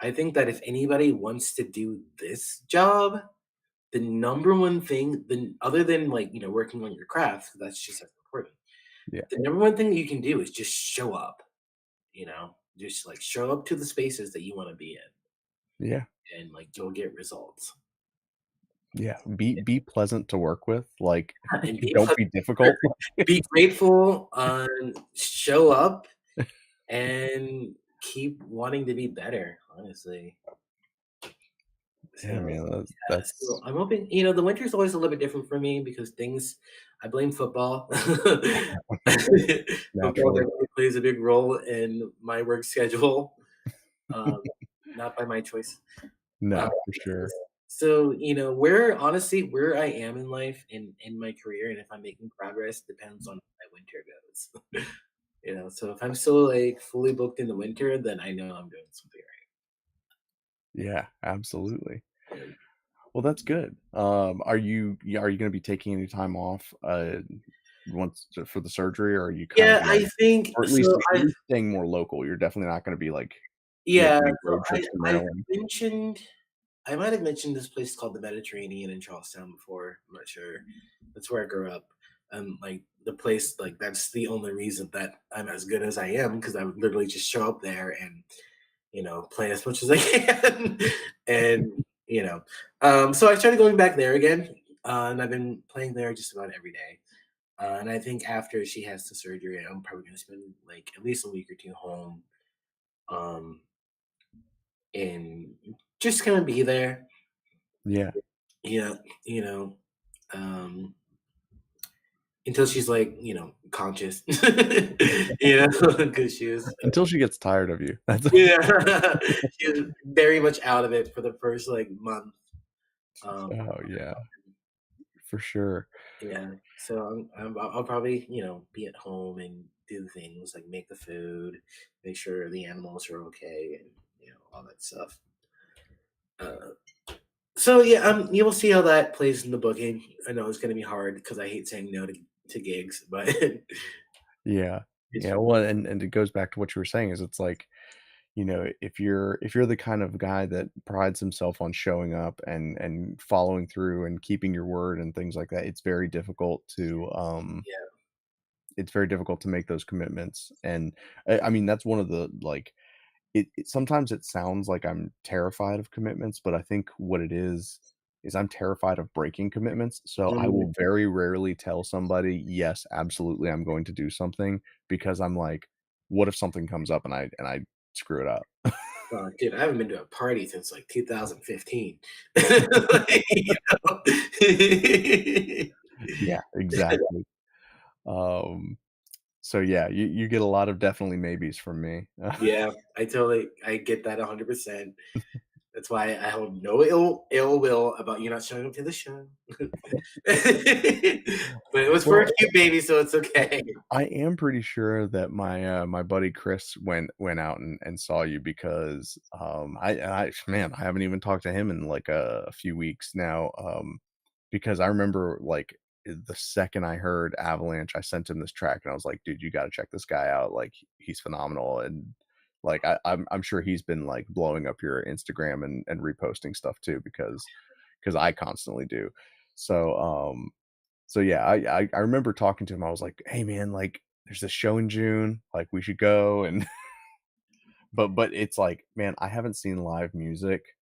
I think that if anybody wants to do this job, the number one thing, then other than like working on your craft, 'cause that's just as important. yeah, The number one thing you can do is just show up. Just like show up to the spaces that you want to be yeah. in, and like you'll get results. Yeah, be pleasant to work with, like, And be don't be difficult. be grateful, show up, and keep wanting to be better, honestly. Yeah, So, man, yeah, so that's I'm hoping the winter's always a little bit different for me because things I blame football. Football naturally. definitely plays a big role in my work schedule, um, not by my choice. Uh, No, for sure. so, where honestly, where I am in life and in my career and if I'm making progress depends on how my winter goes. So if I'm still like fully booked in the winter, then I know I'm doing something Yeah, absolutely. right. Yeah. Well, that's good. Are you gonna be taking any time off, once for the surgery, or are you kind of Yeah, like, I think or so. at least staying more local? You're definitely not gonna be, like, Yeah, making any so road trips to I've Maryland? mentioned I might have mentioned this place called the Mediterranean in Charlestown before. I'm not sure. That's where I grew up. Like the place, like that's the only reason that I'm as good as I am because I would literally just show up there and play as much as I can. and you know, so I started going back there again, and I've been playing there just about every day. And I think after she has the surgery, I'm probably gonna spend like at least a week or two home, um, and just gonna be there. Yeah. Yeah, you know, um, until she's like conscious, because she was Until she gets tired of you. That's yeah, she was very much out of it for the first like month. Um, oh, yeah, for sure. Yeah, so I'll probably be at home and do the things like make the food, make sure the animals are okay, and all that stuff. Uh, So yeah, you will see how that plays in the booking. I know it's going to be hard because I hate saying no to gigs, but Yeah. it's Yeah, well, and it goes back to what you were saying is it's like, if you're the kind of guy that prides himself on showing up and following through and keeping your word and things like that, yeah. it's very difficult to make those commitments, and I mean, that's one of the, like, sometimes it sounds like I'm terrified of commitments, but I think what it is I'm terrified of breaking commitments, so I Mm. will very rarely tell somebody, "Yes, absolutely, I'm going to do something," because I'm like, "What if something comes up and I screw it up?" Oh, dude, I haven't been to a party since like 2015. Like, you know? Yeah, exactly. Um, so yeah, you get a lot of definitely maybes from me. Yeah, I get that 100%. That's why I hold no ill will about you not showing up to the show. But it was for a Well, cute baby, so it's I okay. I am pretty sure that my buddy Chris went out and saw you because, I man, I haven't even talked to him in, like, a few weeks now, because I remember, like, the second I heard Avalanche, I sent him this track, and I was like, "Dude, you gotta check this guy out, like, he's phenomenal," and, like, I'm sure he's been, like, blowing up your Instagram and reposting stuff too because I constantly do. So, yeah, I remember talking to him, I was like, "Hey, man, like, there's this show in June, like, we should go," and but it's like, man, I haven't seen live music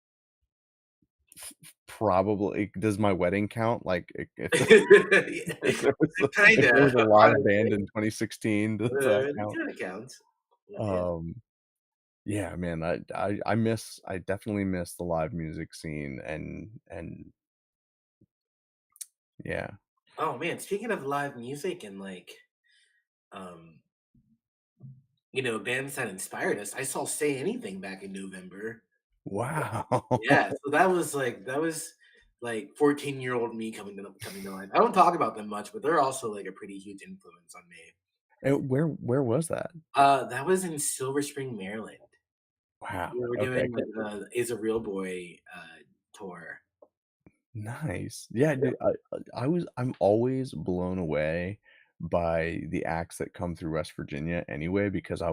probably does my wedding count? Like, I if Yeah, if there was kinda, a live band in honestly. 2016, does that It count? kinda counts. Yeah. Um, yeah, man, I definitely miss the live music scene and yeah. Oh, man, speaking of live music and, like, um, bands that inspired us, I saw Say Anything back in November. Yeah, Wow. so that was, like, 14-year-old me coming to life. I don't talk about them much, but they're also, like, a pretty huge influence on me. And where was that? That was in Silver Spring, Maryland. Wow, We were okay. doing, like, the Is a Real Boy, tour. Nice. Yeah, dude, I'm always blown away by the acts that come through West Virginia anyway, because I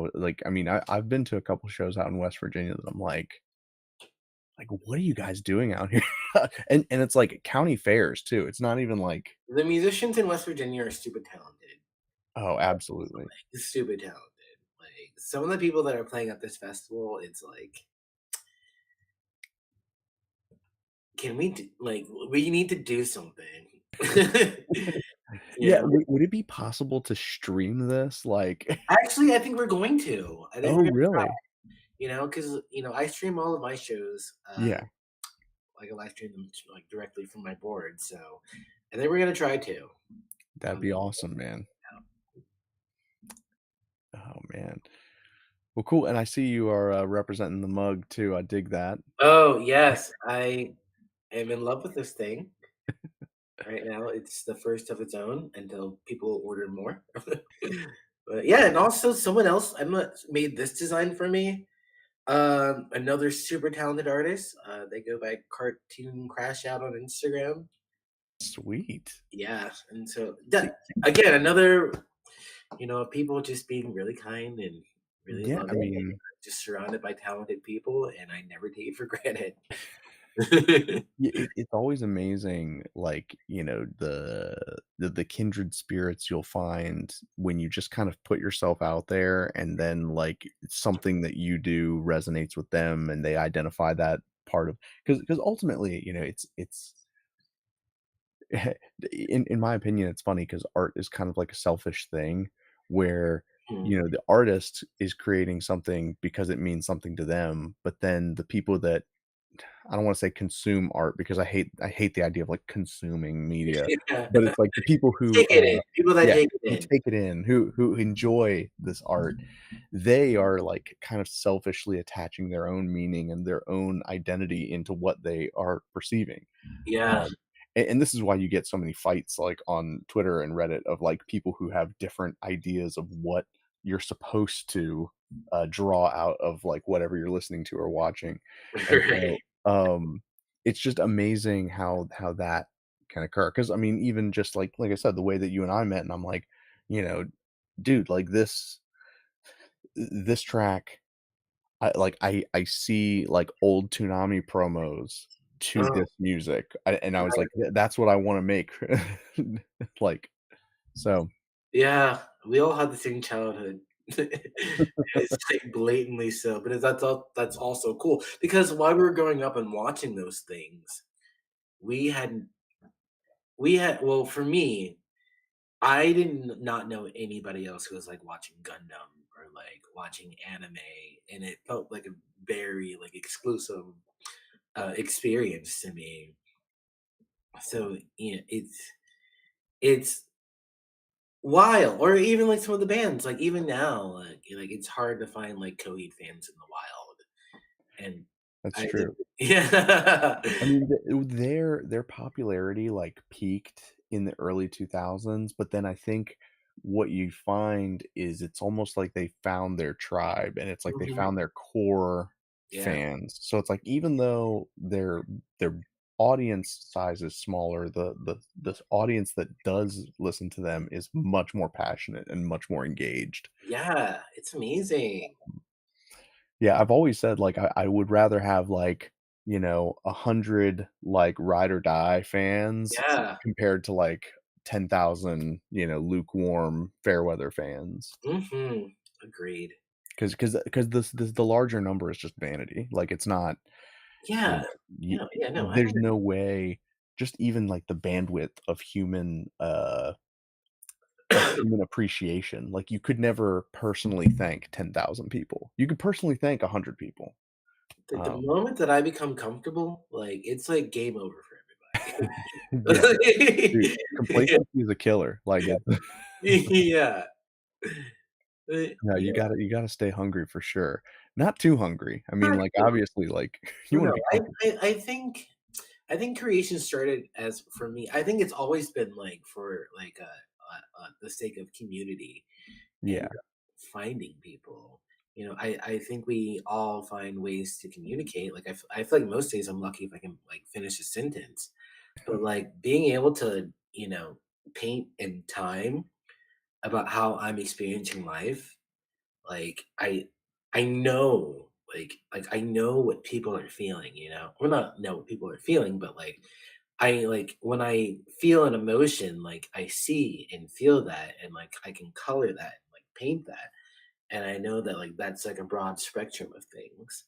mean, I've been to a couple shows out in West Virginia that I'm like, "What are you guys doing out here?" And it's like county fairs too. It's not even like The musicians in West Virginia are stupid talented. oh, absolutely. Stupid talented. Like, some of the people that are playing at this festival, it's like, can we do like, we need to do something. You Yeah, know? would it be possible to stream this? Like Actually, I think we're going to. I think we're oh, gonna try, really? because I stream all of my shows, Yeah, like, I live stream them, like, directly from my board, so I think we're gonna try to. that'd Um, be awesome, man. Oh, man. Well, cool, and I see you are, representing the mug too. I dig that. oh, yes, I am in love with this thing. Right now, it's the first of its own until people order more. But yeah, and also someone else made this design for me. Another super talented artist. They go by Cartoon Crash Out on Instagram. Sweet. Yeah, and so See that again, another people just being really kind and really yeah, I loving, and mean, just surrounded by talented people, and I never take it for granted. it's always amazing, like, the kindred spirits you'll find when you just kind of put yourself out there, and then, like, something that you do resonates with them, and they identify that part of because ultimately, it's in my opinion, it's funny because art is kind of like a selfish thing where, Hmm. the artist is creating something because it means something to them, but then the people that I don't wanna say consume art because I hate the idea of, like, consuming media, Yeah. but it's like the people who, Take it in. People that yeah, take it who in. take it in, who enjoy this art, they are, like, kind of selfishly attaching their own meaning and their own identity into what they are perceiving. Yeah. Um, and this is why you get so many fights, like, on Twitter and Reddit of, like, people who have different ideas of what you're supposed to, draw out of, like, whatever you're listening to or watching. And Right. so, um it's just amazing how that can occur. Because I mean, even just like I said, the way that you and I met, and I'm like, you know, dude, like this track, I see, like, old Toonami promos to Oh, this music, and I was like, right. That's what I wanna make." Like, so Yeah, we all had the same childhood. It's, like, blatantly so, but that's also cool, because while we were growing up and watching those things, we had well, for me, I didn't not know anybody else who was, like, watching Gundam or, like, watching anime, and it felt like a very, like, exclusive, experience to me. So, it's wild, or even, like, some of the bands, like, even now, it's hard to find, like, Coheed fans in the wild, and that's I think true. yeah. I mean, their popularity, like, peaked in the early 2000s, but then I think what you find is it's almost like they found their tribe, and it's like they Mhm. found their core Yeah. fans. So it's like even though their audience size is smaller, the audience that does listen to them is much more passionate and much more engaged. Yeah, it's amazing. Yeah, I've always said, like, I would rather have, like, 100, like, ride or die fans Yeah. compared to, like, 10,000, lukewarm fair weather fans. Mhm. Agreed. Because the larger number is just vanity. Like, it's not, you Yeah. know, you Yeah, no, I there's under no way just even, like, the bandwidth of human appreciation, like, you could never personally thank 10,000 people. You could personally thank 100 people. the Um moment that I become comfortable, like, it's, like, game over for Yeah. Dude, everybody. complacency is a killer, like, it Yeah. no, Yeah. you gotta stay hungry for sure. Not too hungry. I mean, like, Exactly. obviously, like, you No, wanna no, be I comfortable. I I think I think creation started as for me, I think it's always been, like, for, like, the sake of community and Yeah. finding people. I think we all find ways to communicate. Like, I feel like most days I'm lucky if I can, like, finish a sentence, but, like, being able to, paint in time about how I'm experiencing life, like, I know, I know what people are feeling, Well, not know what people are feeling, but, when I feel an emotion, like, I see and feel that, and, like, I can color that and, like, paint that, and I know that, like, that's, like, a broad spectrum of things,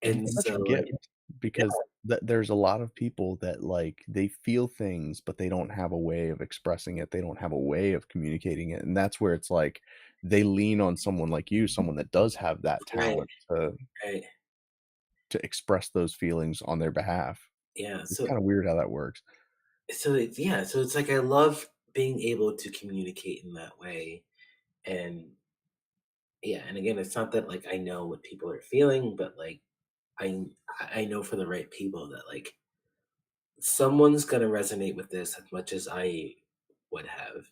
And and it's such so, a like gift yeah, because there's a lot of people that, like, they feel things, but they don't have a way of expressing it, they don't have a way of communicating it, and that's where it's like, they lean on someone like you, someone that does have that right, talent right, to express those feelings on their behalf. yeah, It's so kinda weird how that works. so it's like I love being able to communicate in that way, and yeah, and again, it's not that, like, I know what people are feeling, but, like, I I know for the right people that, like, someone's gonna resonate with this as much as I would have.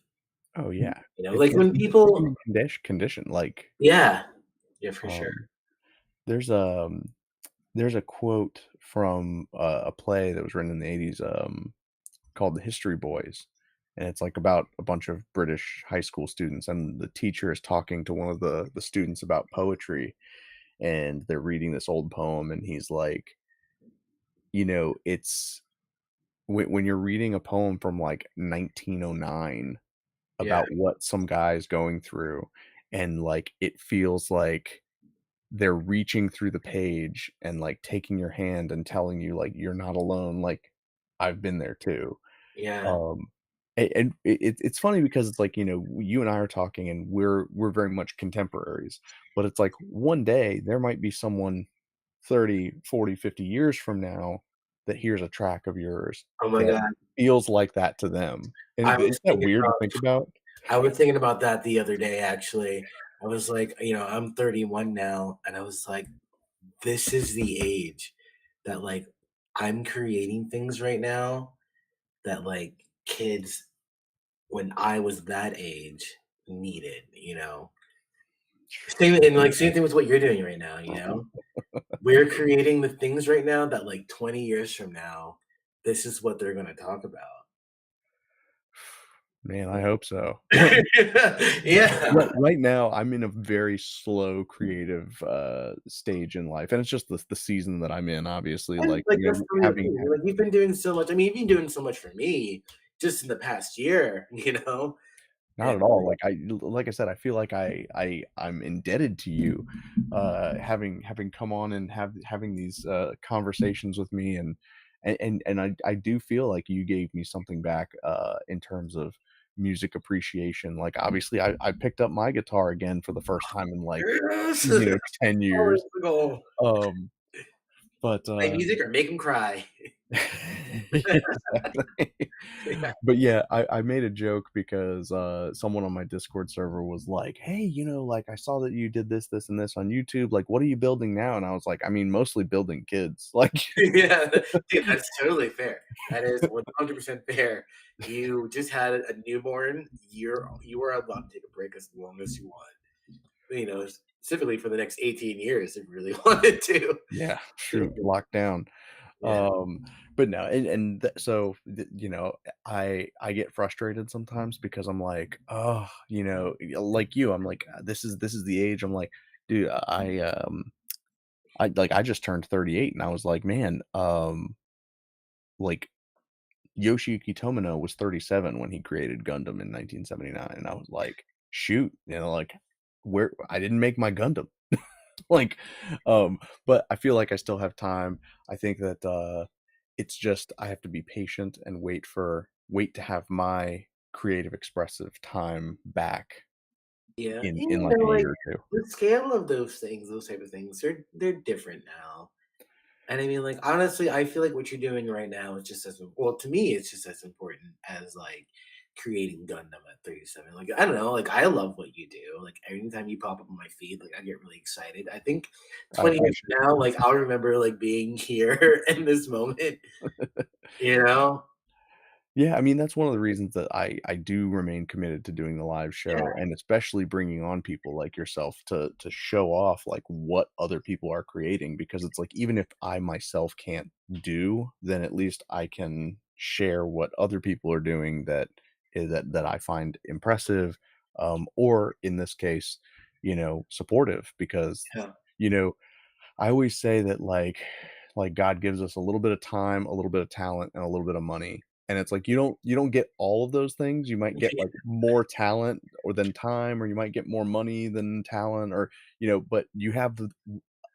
Oh, yeah. Like, It's when the people human condition, like, yeah. Yeah, for sure. um, there's, there's a quote from a play that was written in the '80s, called The History Boys, and it's, like, about a bunch of British high school students, and the teacher is talking to one of the students about poetry, and they're reading this old poem, and he's like, it's when you're reading a poem from, like, 1909 Yeah, about what some guy is going through, and, like, it feels like they're reaching through the page and, like, taking your hand and telling you, like, "You're not alone, like, I've been there too." yeah. Um, and it's funny because it's like, you and I are talking and we're very much contemporaries, but it's like one day there might be someone 30, 40, 50 years from now that hears a track of yours Oh my that god. feels like that to them. I And was isn't that thinking weird to about think about? I was thinking about that the other day, actually. I was like, I'm 31 now, and I was like, "This is the age that, like, I'm creating things right now that, like, kids when I was that age needed," Same thing with what you're doing right now, you know? We're creating the things right now that, like, 20 years from now, this is what they're gonna talk about. Man, I hope so. Yeah. Right now, I'm in a very slow creative, stage in life, and it's just the season that I'm in, obviously, And, like, like, that's totally okay, having like, you've been doing so much. I mean, you've been doing so much for me just in the past year, you know? not And, at all, like, like I said, I feel like I'm indebted to you, having come on and having these, conversations with me, and I do feel like you gave me something back, in terms of music appreciation, like, obviously, I picked up my guitar again for the first time in, like, yes! 10 Always years, the goal. um, but, Play music or make 'em cry. exactly. Yeah. But yeah, I made a joke because, someone on my Discord server was like, "Hey, like, I saw that you did this, this, and this on YouTube, like, what are you building now?" And I was like, "I mean, mostly building kids." Like Yeah, dude, that's totally fair. That is 100% fair. You just had a newborn. You are allowed to take a break as long as you want. You know, specifically for the next 18 years if you really wanted to. Yeah, shoot, locked down. Yeah. But no, and so, I get frustrated sometimes because I'm like, "Oh," like you, I'm like, this is the age." I'm like, "Dude, I just turned 38," and I was like, "Man, like, Yoshiyuki Tomino was 37 when he created Gundam in 1979," and I was like, "Shoot," like, where I didn't make my Gundam. Like, but I feel like I still have time. I think that, it's just I have to be patient and wait to have my creative expressive time back Yeah, and in you like a know, like, year or 2. the scale of those things, those type of things, they're different now. And I mean, like, honestly, I feel like what you're doing right now is just as well, to me, it's just as important as, like, creating Gundam at 37. Like, I don't know, like, I love what you do. Like, anytime you pop up on my feed, like, I get really excited. I think I 20 I years from now, like, I'll remember, like, being here in this moment, you know? Yeah, I mean, that's one of the reasons that I do remain committed to doing the live Yeah, show, and especially bringing on people like yourself to show off, like, what other people are creating, because it's like, even if I myself can't do, then at least I can share what other people are doing that I find impressive, or in this case, supportive because, yeah. you know I always say that, God gives us a little bit of time, a little bit of talent, and a little bit of money, and it's like you don't get all of those things, you might get, like, more talent or than time, or you might get more money than talent or, but you have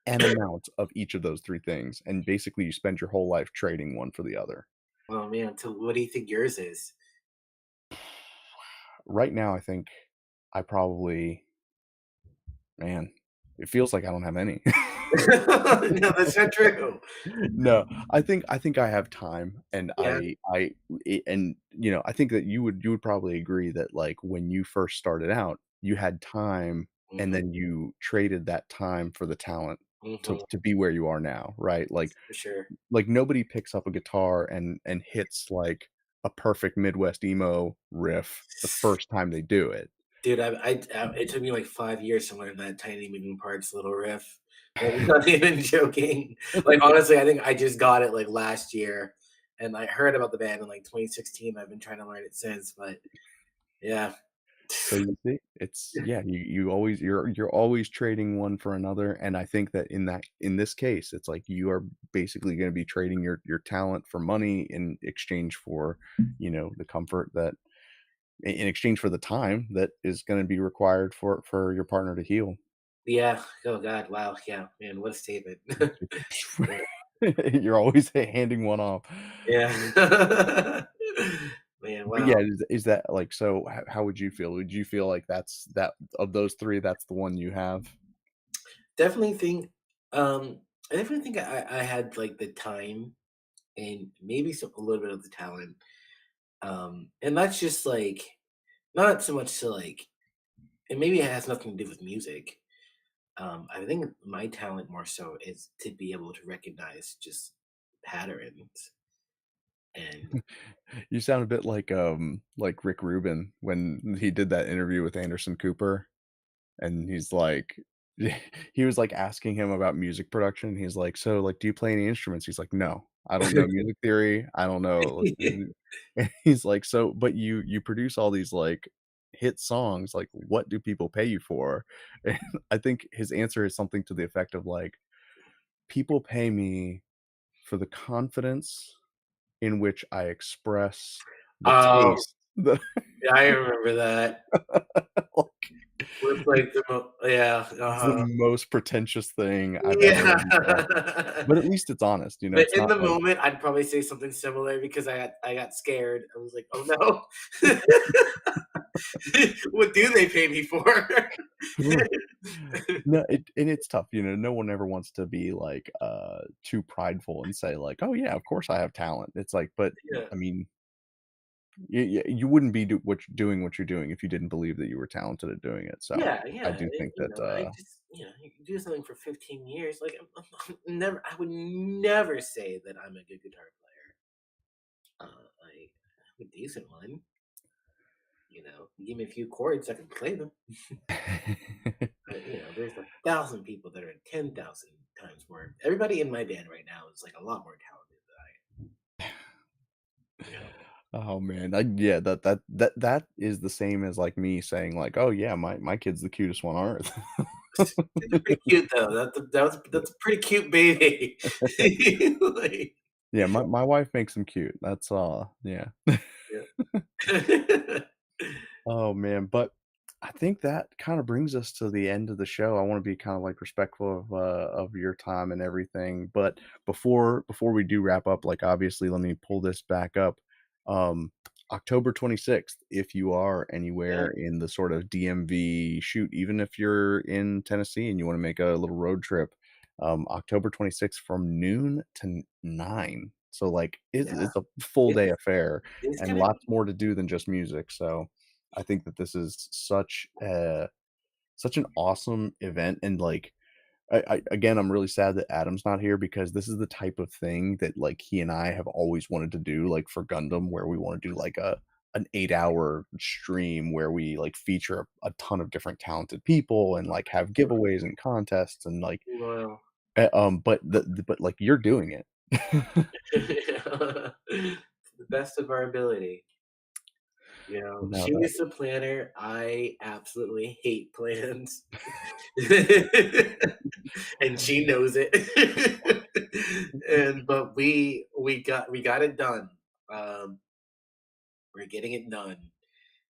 an amount of each of those 3 things, and basically you spend your whole life trading one for the other. Oh, man, so what do you think yours is? Right now, I think I probably man, it feels like I don't have any. No, that's not true. No, I think I have time, and Yeah, I think that you would probably agree that, like, when you first started out, you had time, and mhm, then you traded that time for the talent to mhm, to be where you are now, right? for sure. Nobody picks up a guitar and hits, like, a perfect Midwest emo riff the first time they do it. Dude, it took me like 5 years to learn that tiny moving parts little riff. Like, I'm not even joking. Like, honestly, I think I just got it, like, last year, and I heard about the band in, like, 2016. I've been trying to learn it since, but yeah. So you see, it's yeah, you're always trading one for another, and I think that in this case, it's like you are basically gonna be trading your talent for money in exchange for, the comfort that in exchange for the time that is gonna be required for your partner to heal. Yeah. Oh god, wow, yeah, man, what a statement. Yeah. You're always handing one off. Yeah. Man, But wow. yeah, is that like so how would you feel? Would you feel like that's that of those 3, that's the one you have? Definitely think, um, I definitely think I had, like, the time and maybe a little bit of the talent. And that's just like not so much to like, and maybe it has nothing to do with music. I think my talent more so is to be able to recognize just patterns and You sound a bit like Rick Rubin when he did that interview with Anderson Cooper. And he's like he was, like, asking him about music production. He's like, "So, like, do you play any instruments?" He's like, "No, I don't know music theory. I don't know." And he's like, "So, but you produce all these, like, hit songs, like, what do people pay you for?" And I think his answer is something to the effect of, like, "People pay me for the confidence in which I express the Oh, taste." The yeah, I remember that. like, With, like, yeah, it's the uh-huh. most pretentious thing I've ever Yeah. heard in my life. But at least it's honest, you know, But it's in not the like moment, I'd probably say something similar because I got scared. I was like, "Oh, no." What do they pay me for? no, and it's tough, you know, no one ever wants to be, like, too prideful and say, like, "Oh, yeah, of course I have talent." It's like, but, Yeah. I mean, you wouldn't be doing what you're doing if you didn't believe that you were talented at doing it, so Yeah, I yeah, do think that, I just you can do something for 15 years, like, never I would never say that I'm a good guitar player. Like, I'm a decent one, give me a few chords, I can play them. But, there's 1,000 people that are 10,000 times more everybody in my band right now is, like, a lot more talented than I am, Oh, man, yeah, that is the same as, like, me saying, like, "Oh, yeah, my kid's the cutest one on earth." It's pretty cute, though, that's a pretty cute baby. Like, Yeah, my wife makes him cute, that's, yeah. yeah. Oh, man, but I think that kinda brings us to the end of the show. I wanna be kinda, like, respectful of your time and everything, but before we do wrap up, like, obviously, let me pull this back up. Um, October 26th, if you are Yeah, anywhere in the sort of DMV shoot, even if you're in Tennessee and you wanna make a little road trip, October 26th from noon to 9. So, like, yeah. it's a full day It's affair it's and gonna lots be more to do than just music, so I think that this is such an awesome event, and, like, I again, I'm really sad that Adam's not here because this is the type of thing that, like, he and I have always wanted to do, like, for Gundam, where we wanna do, like, an 8-hour stream where we, like, feature a ton of different talented people and, like, have giveaways and contests and, like, well. but, like, you're doing it. To the best of our ability. No, that She's the planner. I absolutely hate plans. And she knows it. But we got it done. Um, we're getting it done,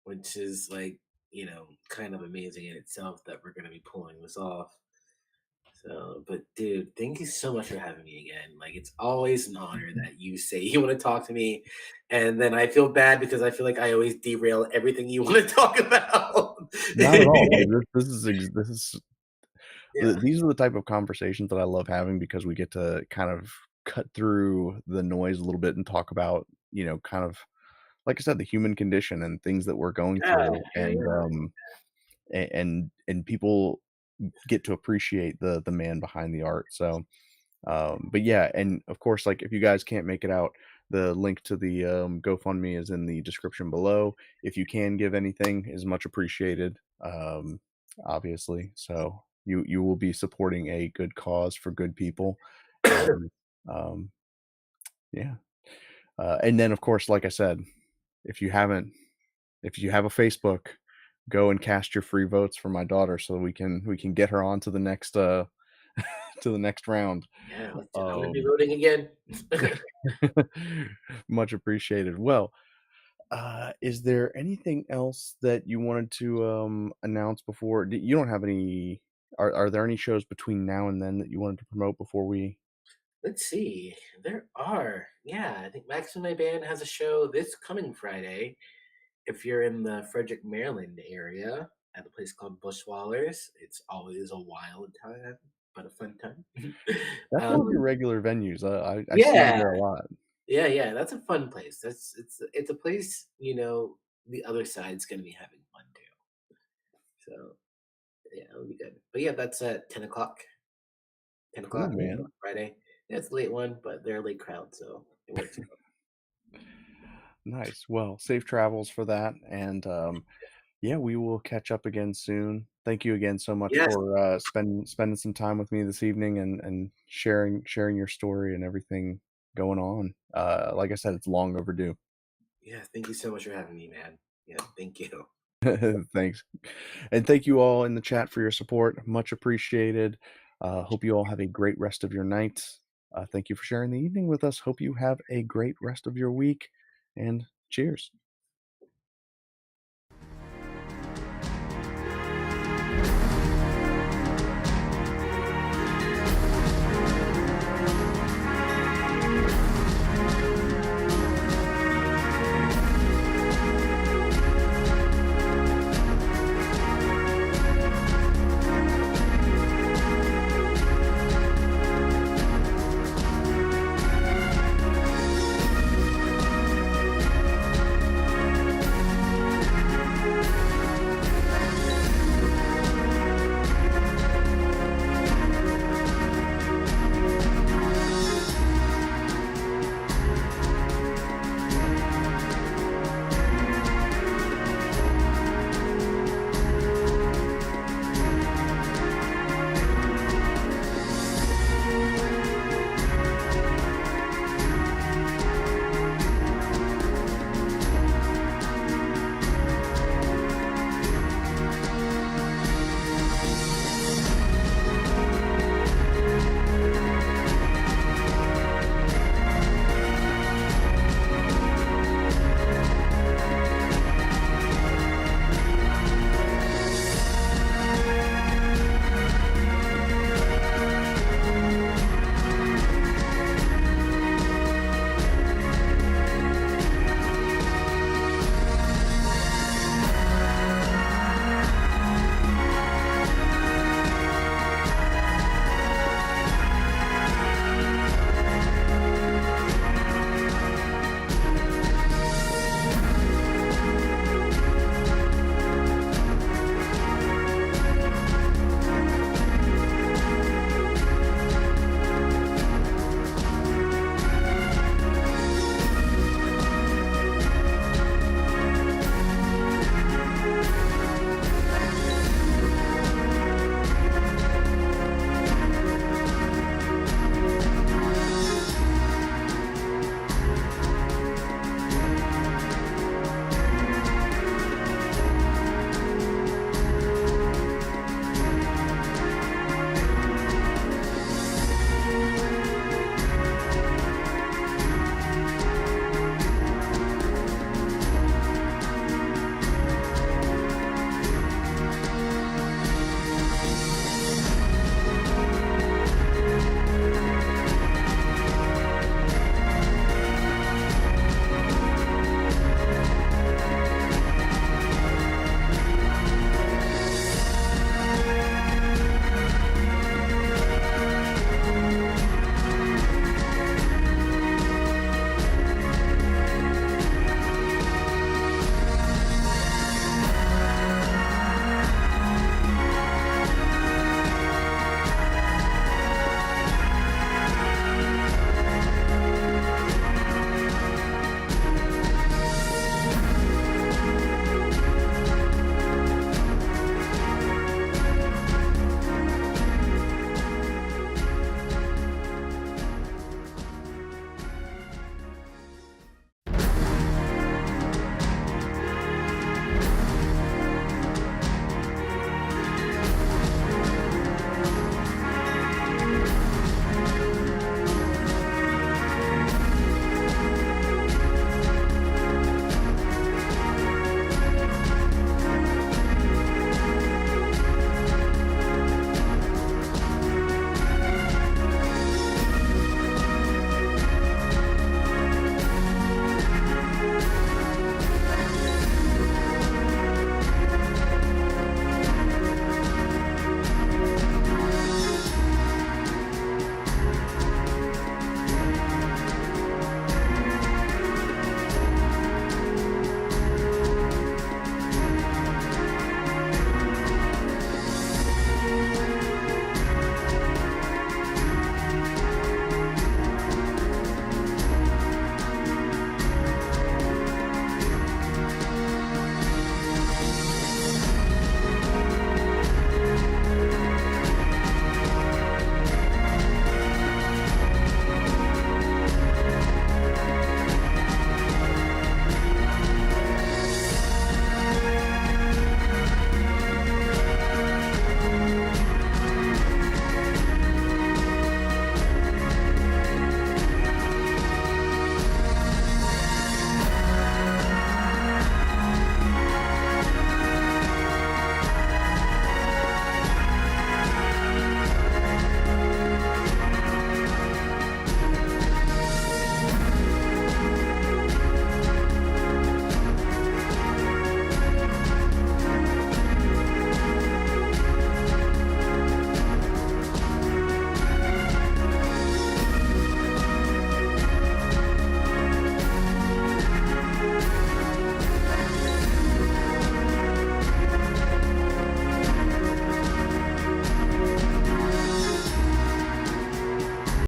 which is like, kind of amazing in itself that we're gonna be pulling this off. So, but dude, thank you so much for having me again. Like, it's always an honor that you say you want to talk to me, and then I feel bad because I feel like I always derail everything you want to talk about. not at all, like, this is Yeah, these are the type of conversations that I love having because we get to kind of cut through the noise a little bit and talk about, kind of, like I said, the human condition and things that we're going yeah, through, yeah, and, yeah. and people get to appreciate the man behind the art, so, but yeah, and of course, like, if you guys can't make it out, the link to the, GoFundMe is in the description below. If you can give anything is much appreciated, obviously. So you will be supporting a good cause for good people, and, um, yeah. And then, of course, like I said, if you haven't if you have a Facebook, go and cast your free votes for my daughter so we can get her on to the next, to the next round. Yeah, let's do. I'm gonna be Um voting again. Much appreciated. Well, is there anything else that you wanted to, announce before you don't have any are there any shows between now and then that you wanted to promote before we Let's see. There are. Yeah, I think Max and my band has a show this coming Friday. If you're in the Frederick, Maryland area, at a place called Bushwallers, it's always a wild time, but a fun time. that's one of your um, regular venues, I see you yeah, there a lot. yeah, yeah. That's a fun place. It's a place the other side's gonna be having fun too. So yeah, it'll be good. But yeah, that's at 10 o'clock. Ten Cool, o'clock on man. Friday. Yeah, it's a late one, but they're a late crowd, so it works. Nice. Well, safe travels for that, and, Yeah, we will catch up again soon. Thank you again so much Yes. for spending some time with me this evening and sharing your story and everything going on. Like I said, it's long overdue. Yeah, thank you so much for having me, man. Yeah, thank you. Thanks. And thank you all in the chat for your support. Much appreciated. Hope you all have a great rest of your night. Thank you for sharing the evening with us. Hope you have a great rest of your week. And cheers.